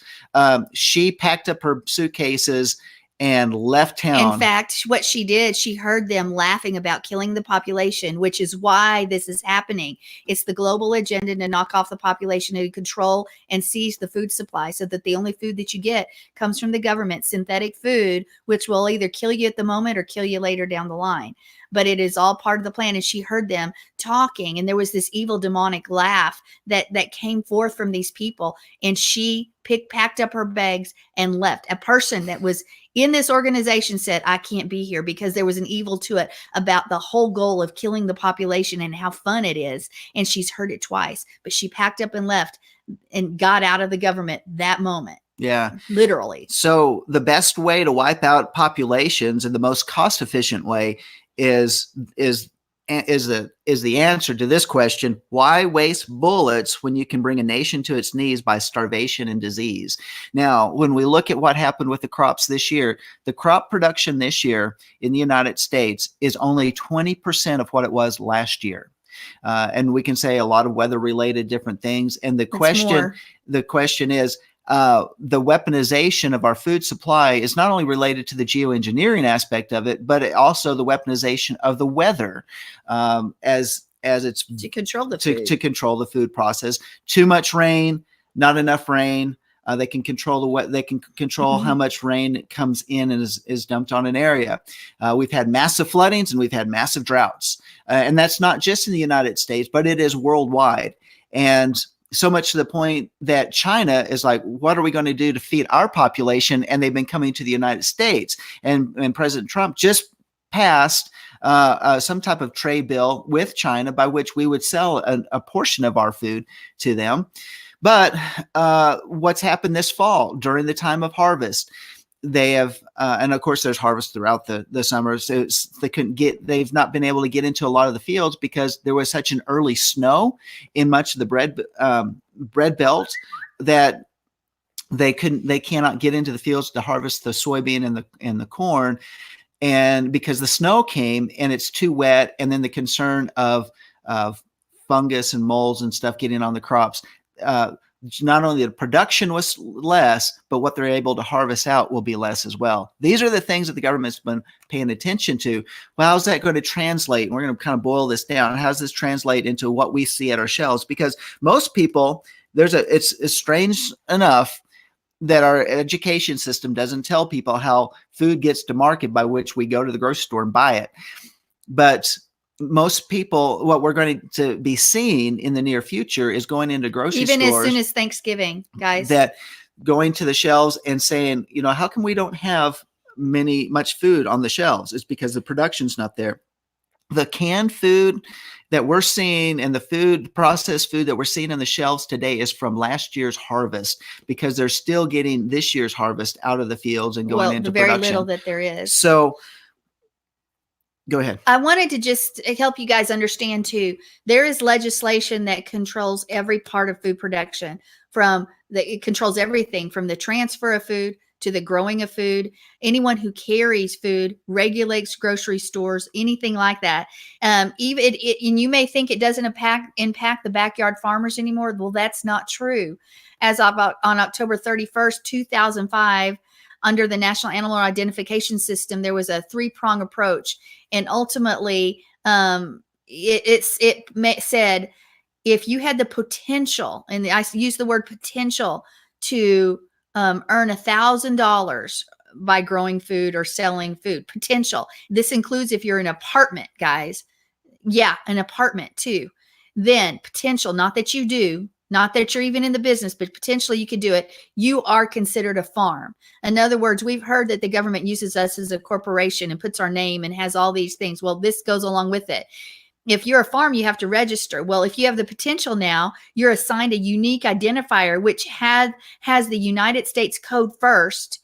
she packed up her suitcases and left town. In fact, what she did, she heard them laughing about killing the population, which is why this is happening. It's the global agenda to knock off the population, to control and seize the food supply, so that the only food that you get comes from the government, synthetic food, which will either kill you at the moment or kill you later down the line. But it is all part of the plan. And she heard them talking, and there was this evil demonic laugh that came forth from these people. And she packed up her bags and left. A person that was in this organization said, I can't be here, because there was an evil to it about the whole goal of killing the population and how fun it is. And she's heard it twice, but she packed up and left and got out of the government that moment. Yeah. Literally. So the best way to wipe out populations, and the most cost efficient way, is the answer to this question: why waste bullets when you can bring a nation to its knees by starvation and disease? Now, when we look at what happened with the crops this year, the crop production this year in the United States is only 20% of what it was last year. And we can say a lot of weather related different things. And the question is, the weaponization of our food supply is not only related to the geoengineering aspect of it, but also the weaponization of the weather, as it's To control the food. to control the food process. Too much rain, not enough rain. They can control They can control how much rain comes in and is dumped on an area. We've had massive floodings, and we've had massive droughts, and that's not just in the United States, but it is worldwide. And so much to the point that China is like, what are we going to do to feed our population? And they've been coming to the United States. And President Trump just passed some type of trade bill with China by which we would sell a portion of our food to them. But what's happened this fall during the time of harvest? They have, and of course, there's harvest throughout the summer. So they've not been able to get into a lot of the fields because there was such an early snow in much of the bread belt that they cannot get into the fields to harvest the soybean and the corn. And because the snow came and it's too wet, and then the concern of fungus and molds and stuff getting on the crops, not only the production was less, but what they're able to harvest out will be less as well. These are the things that the government's been paying attention to. Well, how's that going to translate? And we're going to kind of boil this down. How does this translate into what we see at our shelves? Because most people, it's strange enough that our education system doesn't tell people how food gets to market, by which we go to the grocery store and buy it. But most people, what we're going to be seeing in the near future is going into grocery stores. Even as soon as Thanksgiving, guys. That going to the shelves and saying, how come we don't have much food on the shelves? It's because the production's not there. The canned food that we're seeing and the processed food that we're seeing on the shelves today is from last year's harvest, because they're still getting this year's harvest out of the fields and going into the very production. little that there is. So Go ahead. I wanted to just help you guys understand too. There is legislation that controls every part of food production. It controls everything from the transfer of food to the growing of food. Anyone who carries food regulates grocery stores, anything like that. And you may think it doesn't impact the backyard farmers anymore. Well, that's not true. As of on October 31st, 2005, under the National Animal Identification System, there was a 3-prong approach. And ultimately, it said, if you had the potential, and I use the word potential, to earn $1,000 by growing food or selling food, potential. This includes if you're in an apartment, guys. Yeah, an apartment too. Then potential, not that you do, not that you're even in the business, but potentially you could do it. You are considered a farm. In other words, we've heard that the government uses us as a corporation and puts our name and has all these things. Well, this goes along with it. If you're a farm, you have to register. Well, if you have the potential now, you're assigned a unique identifier, which has the United States code first.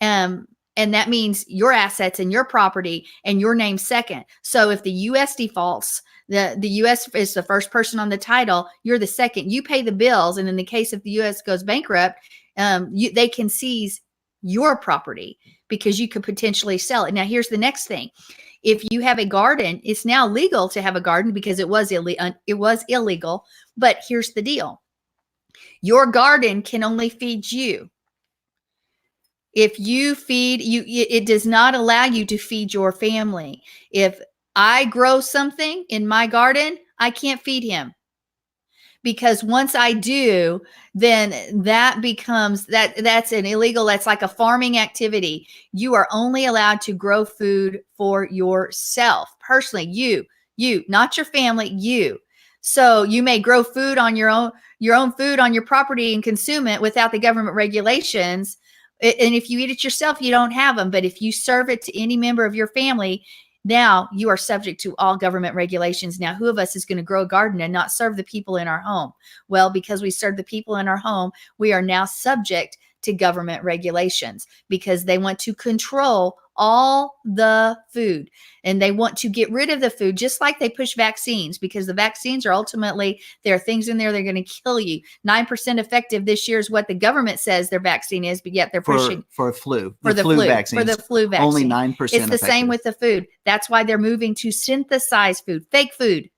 And that means your assets and your property and your name second. So if the U.S. defaults, the U.S. is the first person on the title, you're the second. You pay the bills. And in the case if the U.S. goes bankrupt, they can seize your property because you could potentially sell it. Now, here's the next thing. If you have a garden, it's now legal to have a garden because it was illegal. But here's the deal. Your garden can only feed you. If you feed you, it does not allow you to feed your family. If I grow something in my garden, I can't feed him. Because once I do, then that becomes that's an illegal, that's like a farming activity. You are only allowed to grow food for yourself, personally, you, not your family, you. So you may grow food on your own food on your property and consume it without the government regulations. And if you eat it yourself, you don't have them. But if you serve it to any member of your family, now you are subject to all government regulations. Now, who of us is going to grow a garden and not serve the people in our home? Well, because we serve the people in our home, we are now subject to government regulations because they want to control all the food and they want to get rid of the food, just like they push vaccines, because the vaccines are ultimately, there are things in there that are going to kill you. 9% effective this year is what the government says their vaccine is, but yet they're pushing for flu vaccine. For the flu vaccine. Only 9% It's the effective. same with the food. That's why they're moving to synthesize food, fake food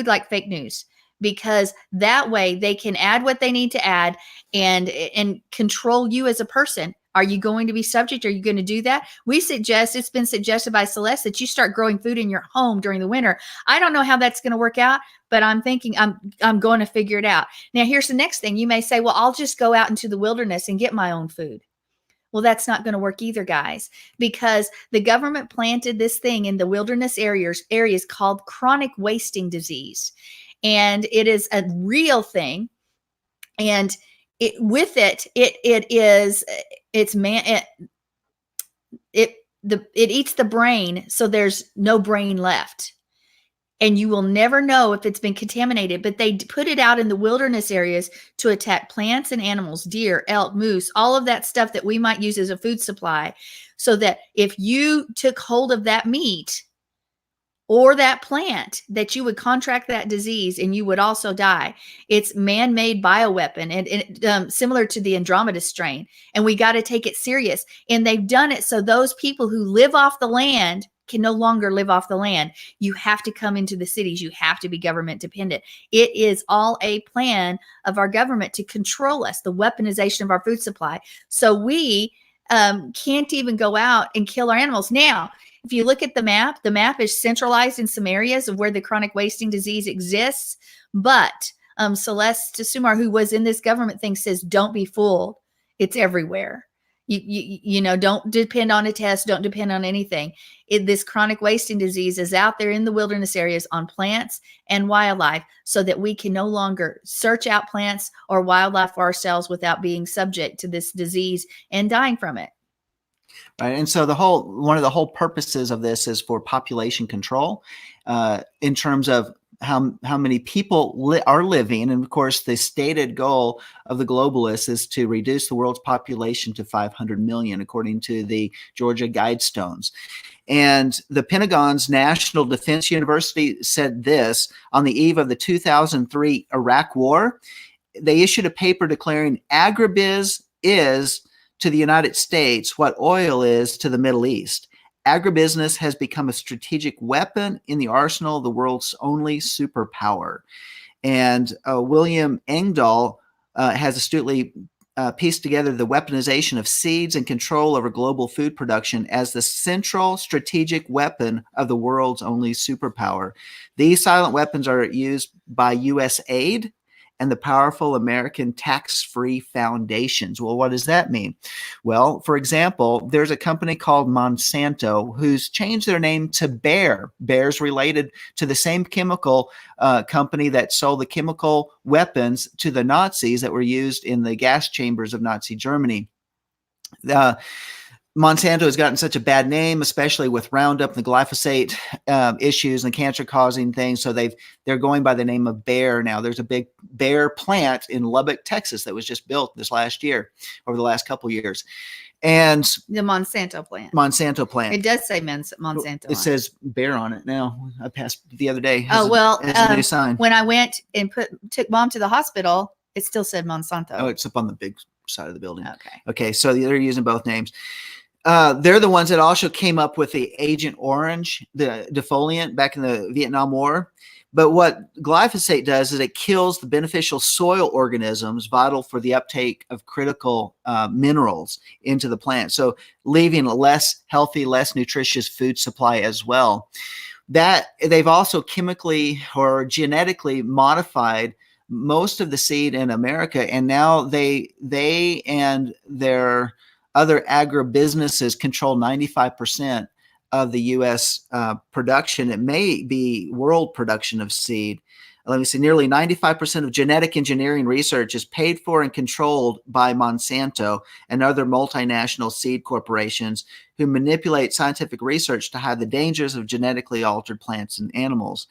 like fake news, because that way they can add what they need to add and control you as a person. Are you going to be subject? Are you going to do that? It's been suggested by Celeste that you start growing food in your home during the winter. I don't know how that's going to work out, but I'm thinking I'm going to figure it out. Now, here's the next thing. You may say, well, I'll just go out into the wilderness and get my own food. Well, that's not going to work either, guys, because the government planted this thing in the wilderness areas called chronic wasting disease. And it is a real thing. And it eats the brain, so there's no brain left. And you will never know if it's been contaminated, but they put it out in the wilderness areas to attack plants and animals, deer, elk, moose, all of that stuff that we might use as a food supply, so that if you took hold of that meat or that plant, that you would contract that disease and you would also die. It's man-made bioweapon and similar to the Andromeda strain. And we got to take it serious. And they've done it so those people who live off the land can no longer live off the land. You have to come into the cities. You have to be government dependent. It is all a plan of our government to control us, the weaponization of our food supply. So we can't even go out and kill our animals. Now, if you look at the map is centralized in some areas of where the chronic wasting disease exists. But Celeste Sumar, who was in this government thing, says, don't be fooled. It's everywhere. You know, don't depend on a test. Don't depend on anything. This chronic wasting disease is out there in the wilderness areas on plants and wildlife, so that we can no longer search out plants or wildlife for ourselves without being subject to this disease and dying from it. Right. And so one of the whole purposes of this is for population control, in terms of how many people are living. And of course, the stated goal of the globalists is to reduce the world's population to 500 million, according to the Georgia Guidestones. And the Pentagon's National Defense University said this on the eve of the 2003 Iraq War. They issued a paper declaring agribiz is to the United States what oil is to the Middle East. Agribusiness has become a strategic weapon in the arsenal of the world's only superpower. And William Engdahl has astutely pieced together the weaponization of seeds and control over global food production as the central strategic weapon of the world's only superpower. These silent weapons are used by U.S. aid and the powerful American tax-free foundations. Well, what does that mean? Well, for example, there's a company called Monsanto who's changed their name to Bayer. Bayer's related to the same chemical company that sold the chemical weapons to the Nazis that were used in the gas chambers of Nazi Germany. Monsanto has gotten such a bad name, especially with Roundup and the glyphosate issues and cancer-causing things. So they're going by the name of Bayer now. There's a big Bayer plant in Lubbock, Texas, that was just built this last year, over the last couple of years. And The Monsanto plant. Monsanto plant. It does say Monsanto. It says Bayer on it now. I passed the other day. Oh, well, as a new sign. when I went and took Mom to the hospital, it still said Monsanto. Oh, it's up on the big side of the building. Okay. Okay, so they're using both names. They're the ones that also came up with the Agent Orange, the defoliant, back in the Vietnam War. But what glyphosate does is it kills the beneficial soil organisms vital for the uptake of critical minerals into the plant. So leaving a less healthy, less nutritious food supply as well. That they've also chemically or genetically modified most of the seed in America. And now they and their other agribusinesses control 95% of the U.S. Production. It may be world production of seed. Let me see, nearly 95% of genetic engineering research is paid for and controlled by Monsanto and other multinational seed corporations who manipulate scientific research to hide the dangers of genetically altered plants and animals.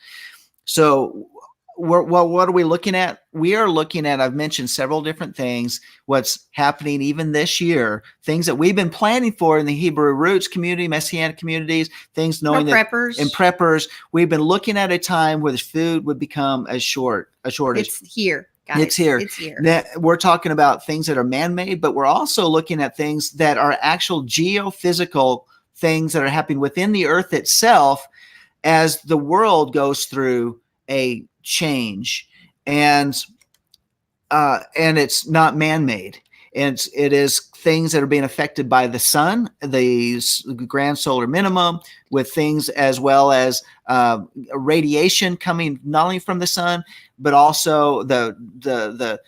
So what are we looking at? We are looking at, I've mentioned several different things, what's happening even this year, things that we've been planning for in the Hebrew roots community, Messianic communities, things knowing that in preppers, we've been looking at a time where the food would become a shortage. It's here, guys. It's here. It's here. We're talking about things that are man-made, but we're also looking at things that are actual geophysical things that are happening within the earth itself as the world goes through a change, and it's not man-made. It is things that are being affected by the sun, the grand solar minimum, with things as well as radiation coming not only from the sun, but also the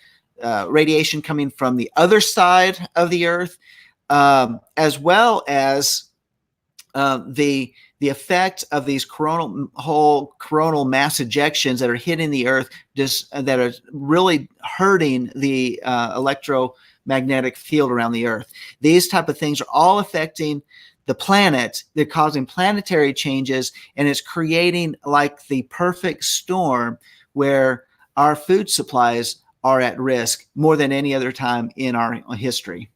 radiation coming from the other side of the earth, as well as the effect of these coronal mass ejections that are hitting the earth, that are really hurting the electromagnetic field around the earth. These type of things are all affecting the planet. They're causing planetary changes, and it's creating like the perfect storm where our food supplies are at risk more than any other time in our history.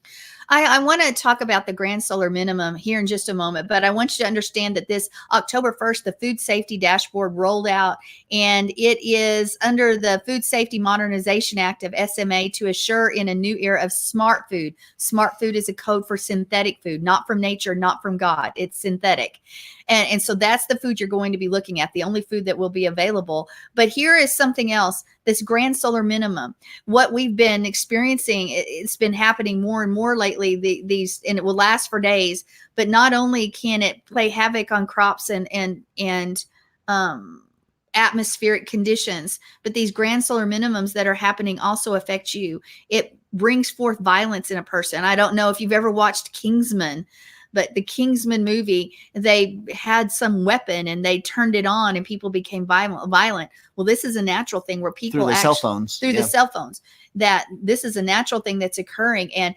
I want to talk about the grand solar minimum here in just a moment, but I want you to understand that this October 1st, the Food Safety Dashboard rolled out, and it is under the Food Safety Modernization Act of SMA to assure in a new era of smart food. Smart food is a code for synthetic food, not from nature, not from God. It's synthetic. And so that's the food you're going to be looking at, the only food that will be available. But here is something else, this grand solar minimum. What we've been experiencing, it's been happening more and more lately, these, and it will last for days. But not only can it play havoc on crops and atmospheric conditions, but these grand solar minimums that are happening also affect you. It brings forth violence in a person. I don't know if you've ever watched Kingsman, but the Kingsman movie, they had some weapon and they turned it on and people became violent. Well, this is a natural thing where people through the cell phones, that this is a natural thing that's occurring, and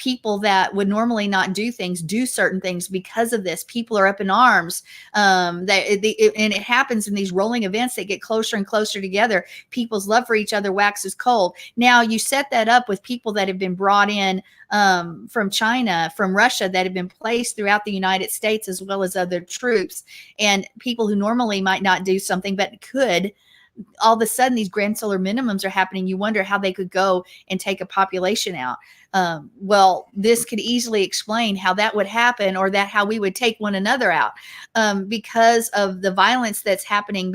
people that would normally not do things do certain things because of this. People are up in arms. And it happens in these rolling events that get closer and closer together. People's love for each other waxes cold. Now you set that up with people that have been brought in from China, from Russia, that have been placed throughout the United States, as well as other troops, and people who normally might not do something but could. All of a sudden, these grand solar minimums are happening. You wonder how they could go and take a population out. Well, this could easily explain how that would happen, or that how we would take one another out, because of the violence that's happening,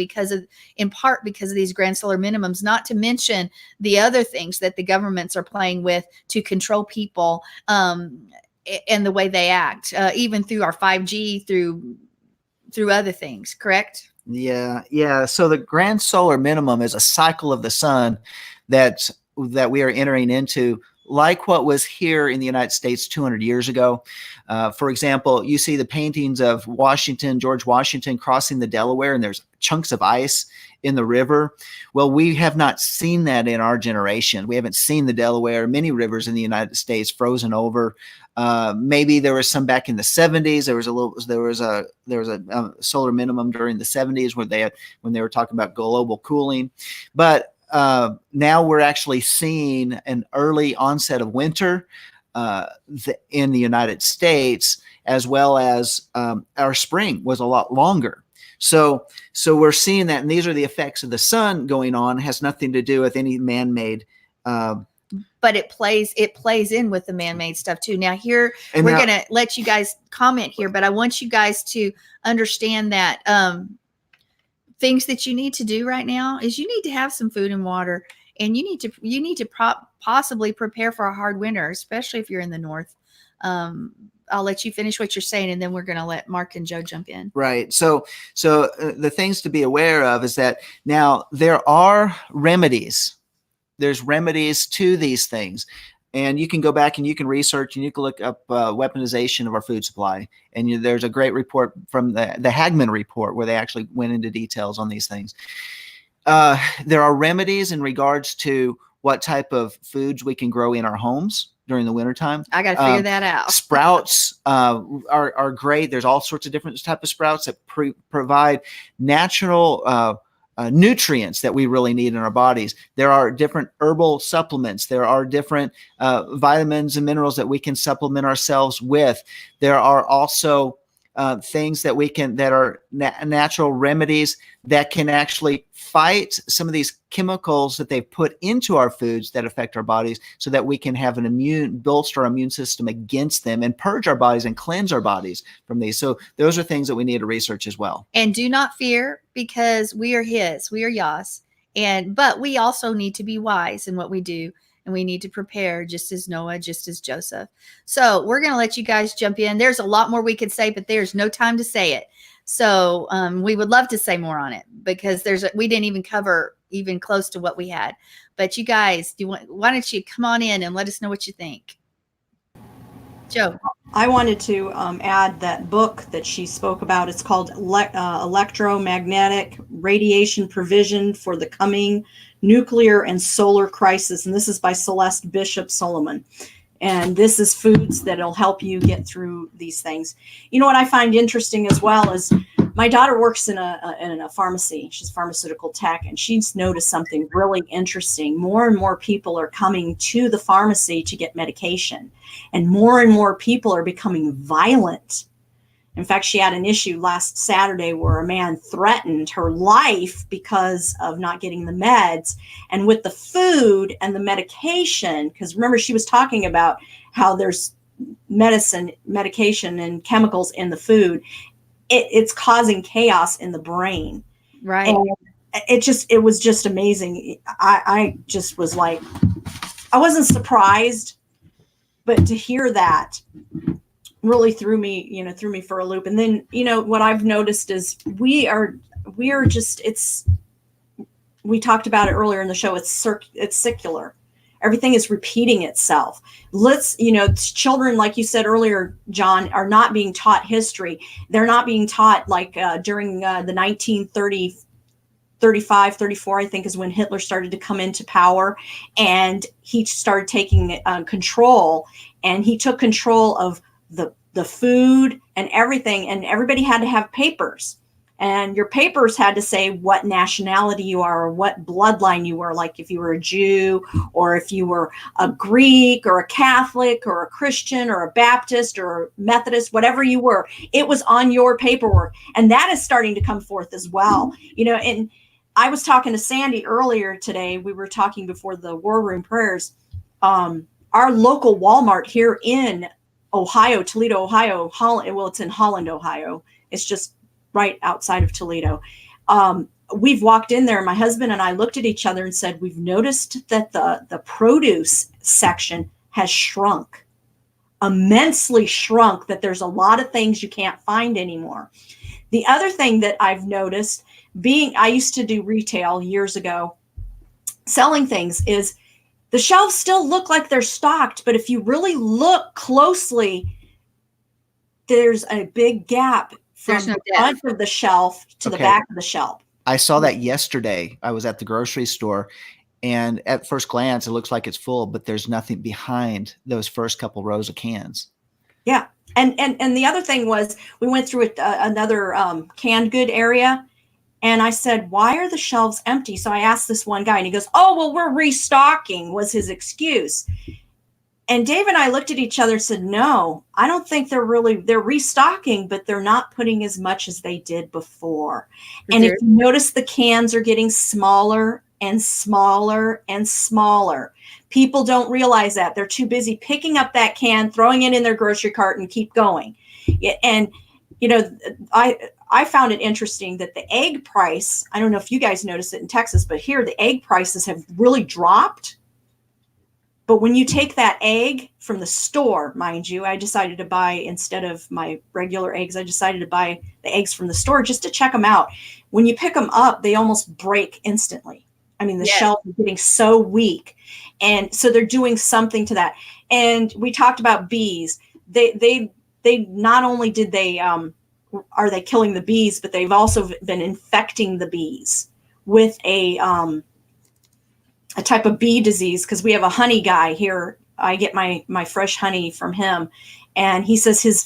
in part because of these grand solar minimums, not to mention the other things that the governments are playing with to control people, and the way they act, even through our 5G, through other things, correct? Yeah. So the grand solar minimum is a cycle of the sun that we are entering into, like what was here in the United States 200 years ago. For example, you see the paintings of George Washington crossing the Delaware, and there's chunks of ice in the river. Well, we have not seen that in our generation. We haven't seen the Delaware, many rivers in the United States frozen over. Maybe there was some back in the 70s. There was a solar minimum during the 70s when they were talking about global cooling. But now we're actually seeing an early onset of winter in the United States, as well as our spring was a lot longer. So we're seeing that, and these are the effects of the sun going on. It has nothing to do with any man-made. But it plays in with the man-made stuff too. Now here, we're going to let you guys comment here, but I want you guys to understand that things that you need to do right now is you need to have some food and water, and you need to possibly prepare for a hard winter, especially if you're in the north. I'll let you finish what you're saying, and then we're going to let Mark and Joe jump in. Right. So the things to be aware of is that now there are remedies. There's remedies to these things, and you can go back and you can research and you can look up weaponization of our food supply. And there's a great report from the Hagman report where they actually went into details on these things. There are remedies in regards to what type of foods we can grow in our homes during the wintertime. I got to figure that out. Sprouts are great. There's all sorts of different type of sprouts that provide natural nutrients that we really need in our bodies. There are different herbal supplements. There are different vitamins and minerals that we can supplement ourselves with. There are also things that are natural remedies that can actually fight some of these chemicals that they've put into our foods that affect our bodies, so that we can have bolster our immune system against them and purge our bodies and cleanse our bodies from these. So those are things that we need to research as well. And do not fear, because we are Yah's, but we also need to be wise in what we do. And we need to prepare, just as Noah, just as Joseph. So we're going to let you guys jump in. There's a lot more we could say, but there's no time to say it. So we would love to say more on it, because we didn't even cover even close to what we had. But you guys, why don't you come on in and let us know what you think? Joe. I wanted to add that book that she spoke about. It's called Electromagnetic Radiation Provision for the Coming Nuclear and Solar Crisis. And this is by Celeste Bishop Solomon. And this is foods that'll help you get through these things. You know what I find interesting as well is my daughter works in a pharmacy. She's pharmaceutical tech, and she's noticed something really interesting. More and more people are coming to the pharmacy to get medication, and more people are becoming violent. In fact, she had an issue last Saturday where a man threatened her life because of not getting the meds. And with the food and the medication, because remember, she was talking about how there's medication and chemicals in the food. It's causing chaos in the brain. Right. And it was just amazing. I just was like, I wasn't surprised, but to hear that really threw me for a loop. And then, what I've noticed is we talked about it earlier in the show. It's circular. Everything is repeating itself. Children, like you said earlier, John, are not being taught history. They're not being taught during the 1930 35, 34, I think, is when Hitler started to come into power, and he started taking control, and he took control of the food and everything, and everybody had to have papers, and your papers had to say what nationality you are or what bloodline you were, like if you were a Jew or if you were a Greek or a Catholic or a Christian or a Baptist or a Methodist, whatever you were, it was on your paperwork. And that is starting to come forth as well. And I was talking to Sandy earlier today. We were talking before the War Room Prayers. Our local Walmart here in Ohio, Toledo, Ohio, it's in Holland, Ohio. It's just right outside of Toledo. We've walked in there. My husband and I looked at each other and said, we've noticed that the produce section has shrunk, immensely shrunk, that there's a lot of things you can't find anymore. The other thing that I've noticed, I used to do retail years ago, selling things, is the shelves still look like they're stocked, but if you really look closely, there's a big gap from the front of the shelf to the back of the shelf. I saw that yesterday. I was at the grocery store, and at first glance, it looks like it's full, but there's nothing behind those first couple rows of cans. Yeah. And the other thing was, we went through another canned good area, and I said, why are the shelves empty? So I asked this one guy, and he goes, oh, well, we're restocking, was his excuse. And Dave and I looked at each other and said, no, I don't think they're restocking, but they're not putting as much as they did before. And if you notice, the cans are getting smaller and smaller and smaller. People don't realize that. They're too busy picking up that can, throwing it in their grocery cart, and keep going. And, I found it interesting that the egg price, I don't know if you guys noticed it in Texas, but here the egg prices have really dropped. But when you take that egg from the store, mind you, I decided to buy, instead of my regular eggs, I decided to buy the eggs from the store just to check them out. When you pick them up, they almost break instantly. I mean, the shelf is getting so weak. And so they're doing something to that. And we talked about bees. They not only did are they killing the bees, but they've also been infecting the bees with a type of bee disease, because we have a honey guy here. I get my fresh honey from him, and he says his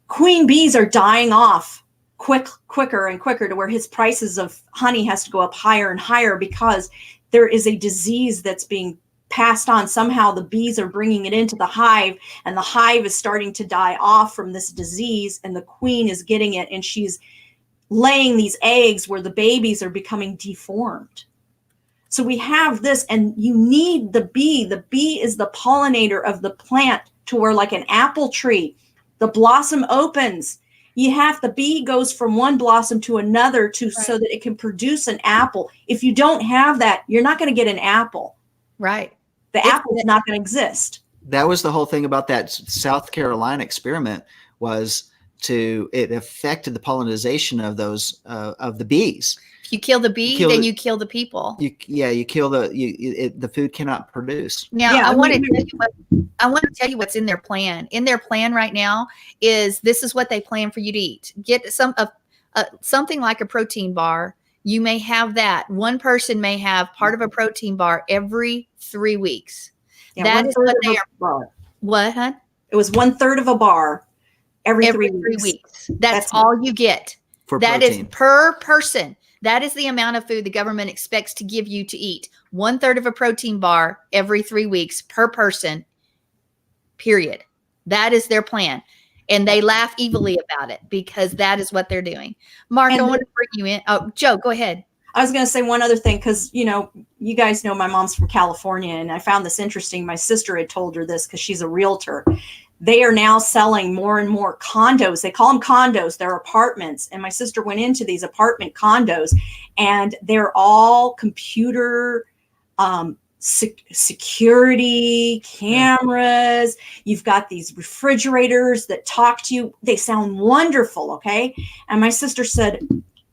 queen bees are dying off quicker and quicker, to where his prices of honey has to go up higher and higher, because there is a disease that's being passed on. Somehow the bees are bringing it into the hive, and the hive is starting to die off from this disease, and the queen is getting it, and she's laying these eggs where the babies are becoming deformed. So we have this, and you need the bee. The bee is the pollinator of the plant, to where, like an apple tree, the blossom opens. The bee goes from one blossom to another so that it can produce an apple. If you don't have that, you're not going to get an apple. Right. The apple is not going to exist. That was the whole thing about that South Carolina experiment, was it affected the pollination of those of the bees. If you kill the bee, then you kill the people. You kill the food cannot produce. Now, I want to tell you what's in their plan. In their plan right now this is what they plan for you to eat. Get something like a protein bar. You may have that. One person may have part of a protein bar every 3 weeks. Yeah, that is what they are. What, huh? It was 1/3 of a bar every 3 weeks. That's all you get. That is per person. That is the amount of food the government expects to give you to eat. 1/3 of a protein bar every 3 weeks per person, period. That is their plan. And they laugh evilly about it, because that is what they're doing. Mark, I want to bring you in. Oh, Joe, go ahead. I was going to say one other thing, because, you guys know my mom's from California, and I found this interesting. My sister had told her this, because she's a realtor. They are now selling more and more condos. They call them condos. They're apartments. And my sister went into these apartment condos, and they're all computer security cameras. You've got these refrigerators that talk to you. They sound wonderful. Okay. And my sister said,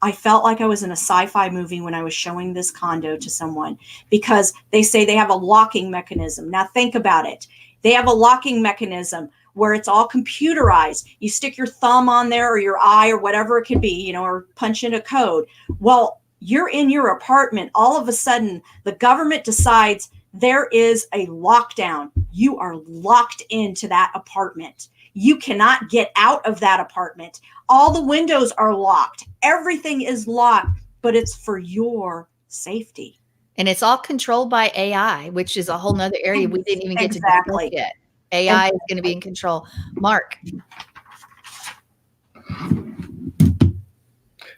I felt like I was in a sci-fi movie when I was showing this condo to someone, because they say they have a locking mechanism. Now think about it. They have a locking mechanism. where it's all computerized. You stick your thumb on there or your eye or whatever it could be, you know, or punch in a code. Well, you're in your apartment. All of a sudden, the government decides there is a lockdown. You are locked into that apartment. You cannot get out of that apartment. All the windows are locked. Everything is locked, but it's for your safety. And it's all controlled by AI, which is a whole nother area we didn't even get to discuss yet. AI is going to be in control. Mark.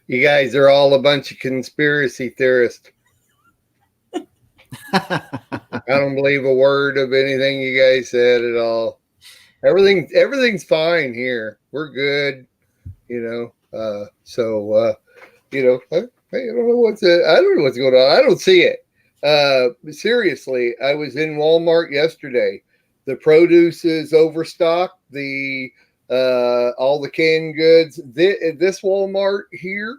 You guys are all a bunch of conspiracy theorists. I don't believe a word of anything you guys said at all. Everything's fine here. We're good, you know. You know, I don't know what's going on. I don't see it. Seriously, I was in Walmart yesterday. The produce is overstocked. All the canned goods. This Walmart here,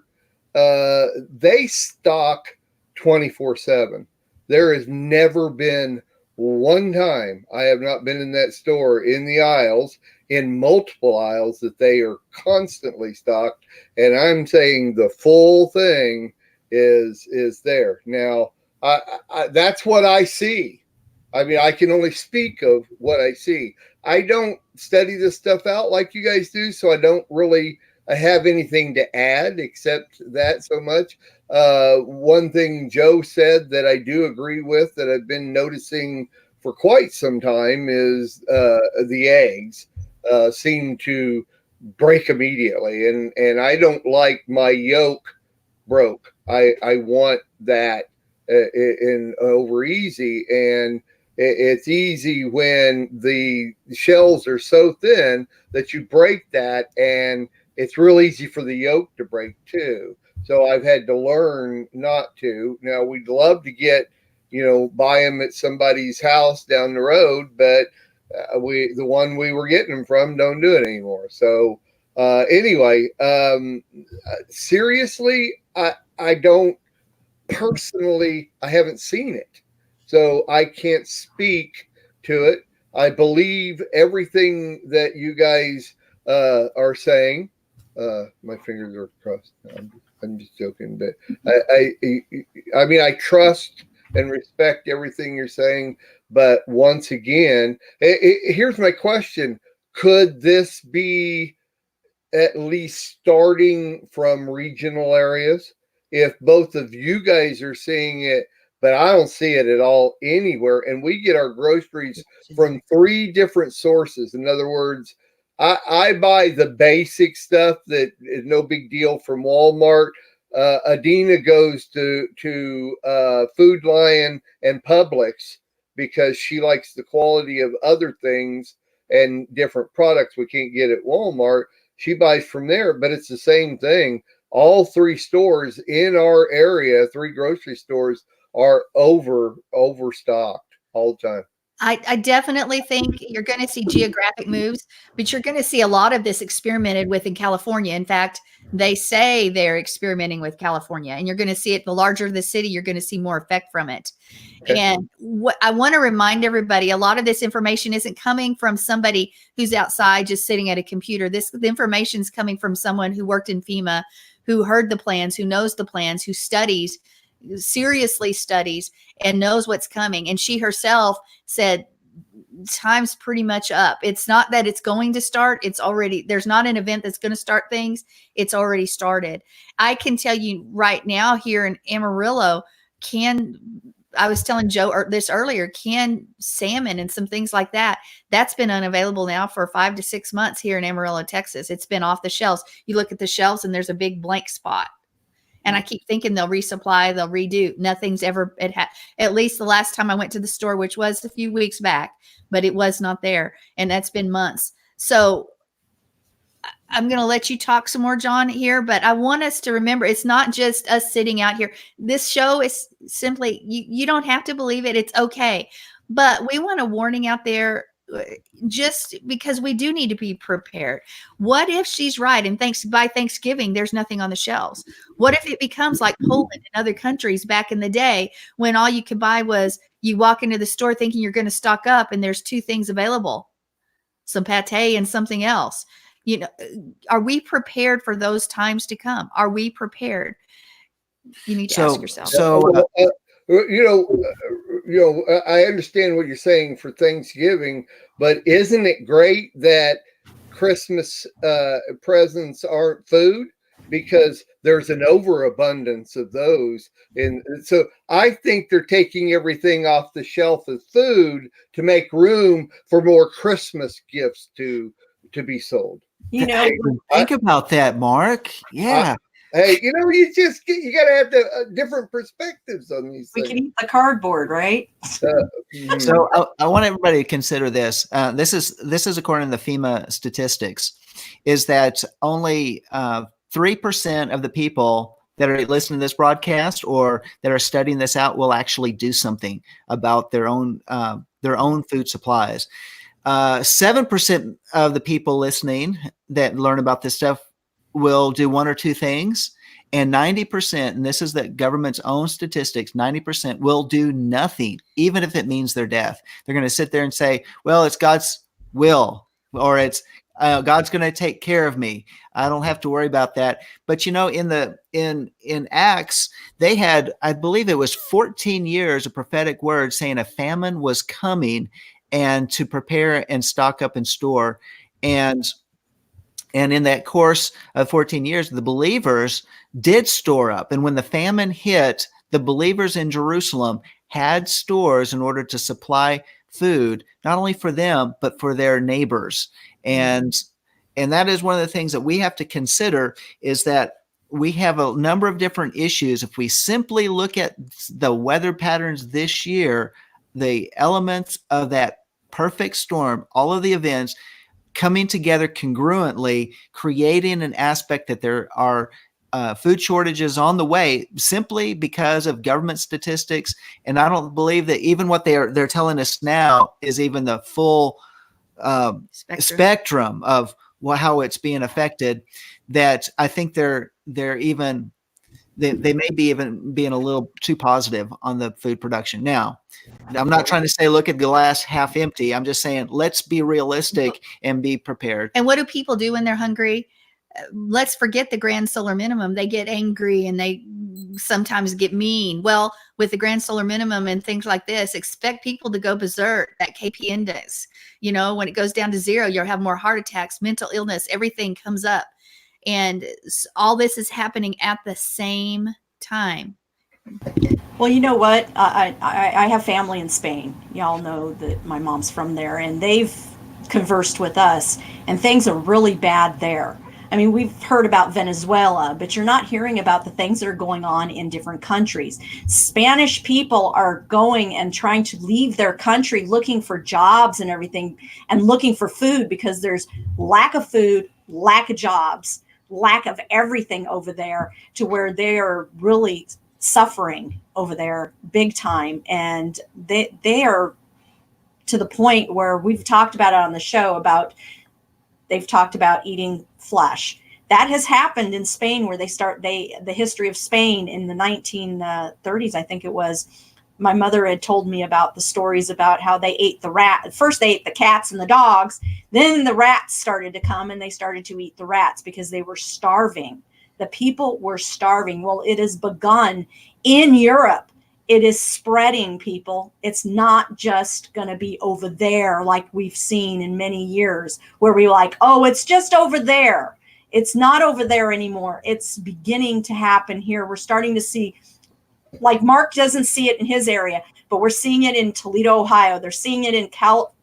they stock 24/7. There has never been one time I have not been in that store in the aisles, in multiple aisles, that they are constantly stocked. And I'm saying the full thing is there. Now, I that's what I see. I mean, I can only speak of what I see. I don't study this stuff out like you guys do, so I don't really have anything to add except that so much. One thing Joe said that I do agree with, that I've been noticing for quite some time, is the eggs seem to break immediately. And I don't like my yolk broke. I want that in over easy. And it's easy when the shells are so thin that you break that, and it's real easy for the yolk to break too. So I've had to learn not to. Now, we'd love to get, buy them at somebody's house down the road, but the one we were getting them from don't do it anymore. So anyway, seriously, I don't personally, I haven't seen it. So I can't speak to it. I believe everything that you guys are saying. My fingers are crossed. I'm just joking, but I mean, I trust and respect everything you're saying. But once again, here's my question: could this be at least starting from regional areas? If both of you guys are seeing it, but I don't see it at all anywhere. And we get our groceries from 3 different sources. In other words, I buy the basic stuff that is no big deal from Walmart. Adina goes to Food Lion and Publix because she likes the quality of other things and different products we can't get at Walmart. She buys from there, but it's the same thing. All 3 stores in our area, 3 grocery stores, are overstocked all the time. I definitely think you're going to see geographic moves, but you're going to see a lot of this experimented with in California. In fact, they say they're experimenting with California, and you're going to see it. The larger the city, you're going to see more effect from it. Okay. And what I want to remind everybody, a lot of this information isn't coming from somebody who's outside just sitting at a computer. The information is coming from someone who worked in FEMA, who heard the plans, who knows the plans, who seriously studies and knows what's coming. And she herself said, time's pretty much up. It's not that it's going to start. It's already, there's not an event that's going to start things. It's already started. I can tell you right now here in Amarillo, I was telling Joe this earlier, canned salmon and some things like that, that's been unavailable now for 5 to 6 months here in Amarillo, Texas. It's been off the shelves. You look at the shelves and there's a big blank spot. And I keep thinking they'll resupply, they'll redo. Nothing's ever, at least the last time I went to the store, which was a few weeks back, but it was not there. And that's been months. So I'm going to let you talk some more, John, here, but I want us to remember, it's not just us sitting out here. This show is simply, you don't have to believe it. It's okay. But we want a warning out there, just because we do need to be prepared. What if she's right and by Thanksgiving there's nothing on the shelves? What if it becomes like Poland and other countries back in the day when all you could buy was, you walk into the store thinking you're going to stock up and there's 2 things available? some pate and something else. You know, are we prepared for those times to come? Are we prepared? You need to ask yourself. I understand what you're saying for Thanksgiving, but isn't it great that Christmas presents aren't food? Because there's an overabundance of those. And so I think they're taking everything off the shelf as food to make room for more Christmas gifts to be sold. Think about that, Mark. Yeah. Hey, you got to have different perspectives on these things. We can eat the cardboard, right? So I want everybody to consider this. This is according to the FEMA statistics, is that only 3% of the people that are listening to this broadcast or that are studying this out will actually do something about their own food supplies. 7% of the people listening that learn about this stuff will do one or two things, and 90%, and this is the government's own statistics, 90% will do nothing, even if it means their death. They're going to sit there and say, well, it's God's will, or it's God's going to take care of me. I don't have to worry about that. But in Acts, they had, I believe it was 14 years of prophetic word saying a famine was coming and to prepare and stock up and store. And in that course of 14 years, the believers did store up. And when the famine hit, the believers in Jerusalem had stores in order to supply food, not only for them, but for their neighbors. And that is one of the things that we have to consider, is that we have a number of different issues. If we simply look at the weather patterns this year, the elements of that perfect storm, all of the events coming together congruently, creating an aspect that there are food shortages on the way simply because of government statistics. And I don't believe that even what they're telling us now is even the full spectrum of how it's being affected. That I think they may be even being a little too positive on the food production. Now, I'm not trying to say look at the glass half empty. I'm just saying let's be realistic and be prepared. And what do people do when they're hungry? Let's forget the grand solar minimum. They get angry and they sometimes get mean. Well, with the grand solar minimum and things like this, expect people to go berserk. That KP index, when it goes down to zero, you'll have more heart attacks, mental illness, everything comes up. And all this is happening at the same time. Well, you know what? I have family in Spain. Y'all know that my mom's from there, and they've conversed with us, and things are really bad there. I mean, we've heard about Venezuela, but you're not hearing about the things that are going on in different countries. Spanish people are going and trying to leave their country looking for jobs and everything, and looking for food, because there's lack of food, lack of jobs, lack of everything over there, to where they are really suffering over there big time. And they are to the point where we've talked about it on the show about, they've talked about eating flesh. That has happened in Spain, where the history of Spain in the 1930s, I think it was. My mother had told me about the stories about how they ate the rat. First they ate the cats and the dogs. Then the rats started to come, and they started to eat the rats because they were starving. The people were starving. Well, it has begun in Europe. It is spreading, people. It's not just going to be over there like we've seen in many years, where we're like, oh, it's just over there. It's not over there anymore. It's beginning to happen here. We're starting to see, like Mark doesn't see it in his area, but we're seeing it in Toledo, Ohio. They're seeing it in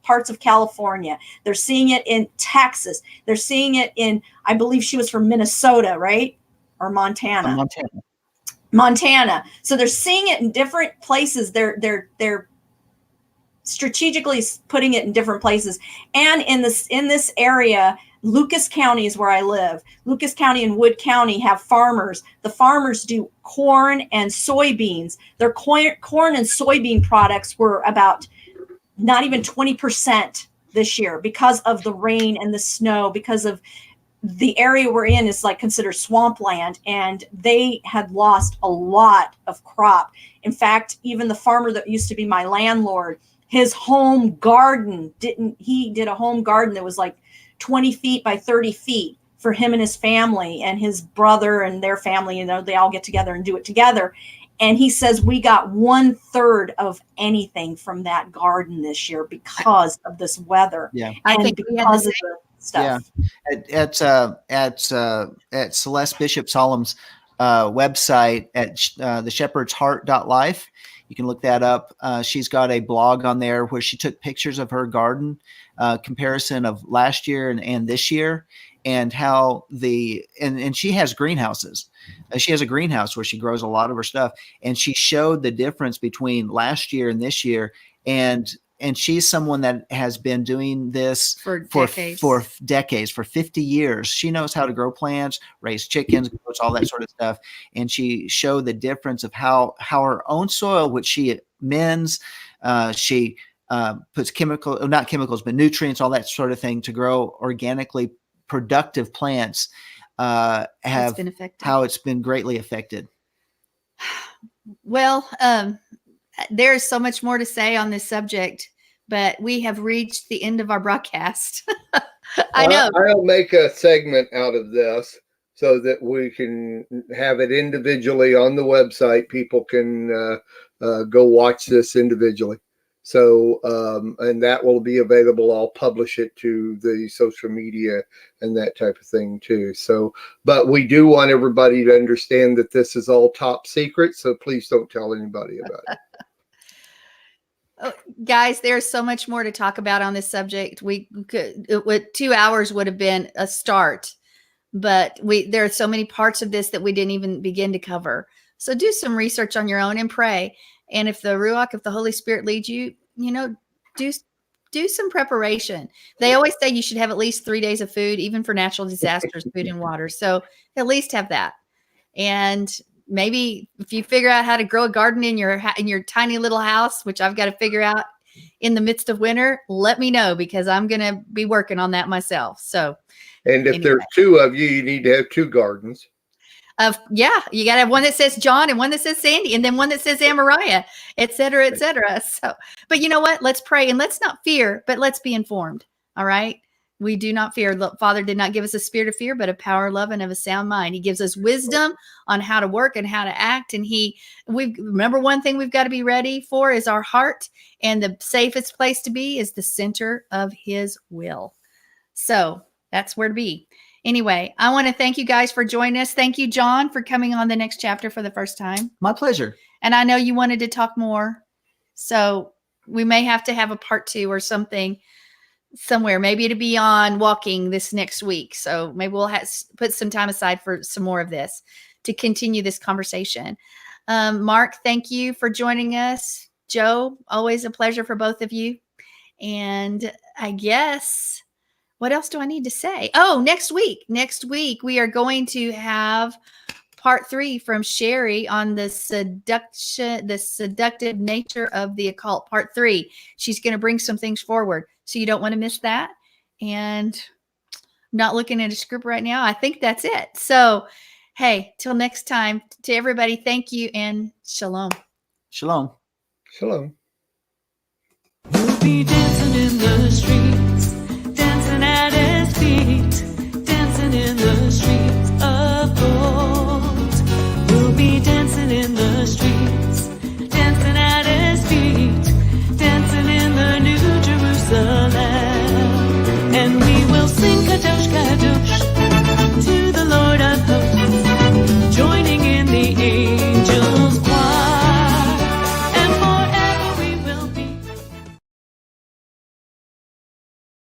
parts of California. They're seeing it in Texas. They're seeing it in, I believe she was from Minnesota, right? Or Montana. Montana. So they're seeing it in different places. They're strategically putting it in different places. And in this area, Lucas County is where I live. Lucas County and Wood County have farmers. The farmers do corn and soybeans. Their corn and soybean products were about not even 20% this year because of the rain and the snow, because of the area we're in is like considered swampland, and they had lost a lot of crop. In fact, even the farmer that used to be my landlord, his home garden he did a home garden that was like 20 feet by 30 feet for him and his family and his brother and their family. You know, they all get together and do it together. And he says we got 1/3 of anything from that garden this year because of this weather. Yeah. I And think we had the because of same. the stuff. At Celeste Bishop Solom's website at theshepherdsheart.life. You can look that up. She's got a blog on there where she took pictures of her garden, comparison of last year and this year, and how and she has greenhouses. She has a greenhouse where she grows a lot of her stuff, and she showed the difference between last year and this year. And she's someone that has been doing this For decades. for 50 years. She knows how to grow plants, raise chickens, goats, all that sort of stuff. And she showed the difference of how her own soil, which she mends, she puts not chemicals, but nutrients, all that sort of thing to grow organically productive plants, how it's been greatly affected. Well, there's so much more to say on this subject, but we have reached the end of our broadcast. I know. I'll make a segment out of this so that we can have it individually on the website. People can go watch this individually. So, and that will be available. I'll publish it to the social media and that type of thing too. So, but we do want everybody to understand that this is all top secret. So please don't tell anybody about it. Oh, guys, there's so much more to talk about on this subject. We could, 2 hours would have been a start, but there are so many parts of this that we didn't even begin to cover. So do some research on your own and pray. And if the Ruach, if the Holy Spirit leads you, do some preparation. They always say you should have at least 3 days of food, even for natural disasters, food and water. So at least have that. And maybe if you figure out how to grow a garden in your tiny little house, which I've got to figure out in the midst of winter, let me know, because I'm going to be working on that myself. So, and if there's 2 of you, you need to have 2 gardens. You got to have one that says John and one that says Sandy, and then one that says Amariah, et cetera, et cetera. So, but you know what? Let's pray and let's not fear, but let's be informed. All right. We do not fear. The Father did not give us a spirit of fear, but a power, love, and of a sound mind. He gives us wisdom on how to work and how to act. And remember, one thing we've got to be ready for is our heart, and the safest place to be is the center of his will. So that's where to be. Anyway, I want to thank you guys for joining us. Thank you, John, for coming on the next chapter for the first time. My pleasure. And I know you wanted to talk more, so we may have to have a part 2 or something somewhere. Maybe it'll be on walking this next week. So maybe we'll put some time aside for some more of this to continue this conversation. Mark, thank you for joining us. Joe, always a pleasure for both of you. And I guess, what else do I need to say? Oh, next week we are going to have part 3 from Sherry on the seductive nature of the occult, part 3. She's going to bring some things forward, so you don't want to miss that. And I'm not looking at a script right now. I think that's it. So, hey, till next time, to everybody, thank you and shalom. Shalom. Shalom. We'll be dancing in the streets, dancing at his feet.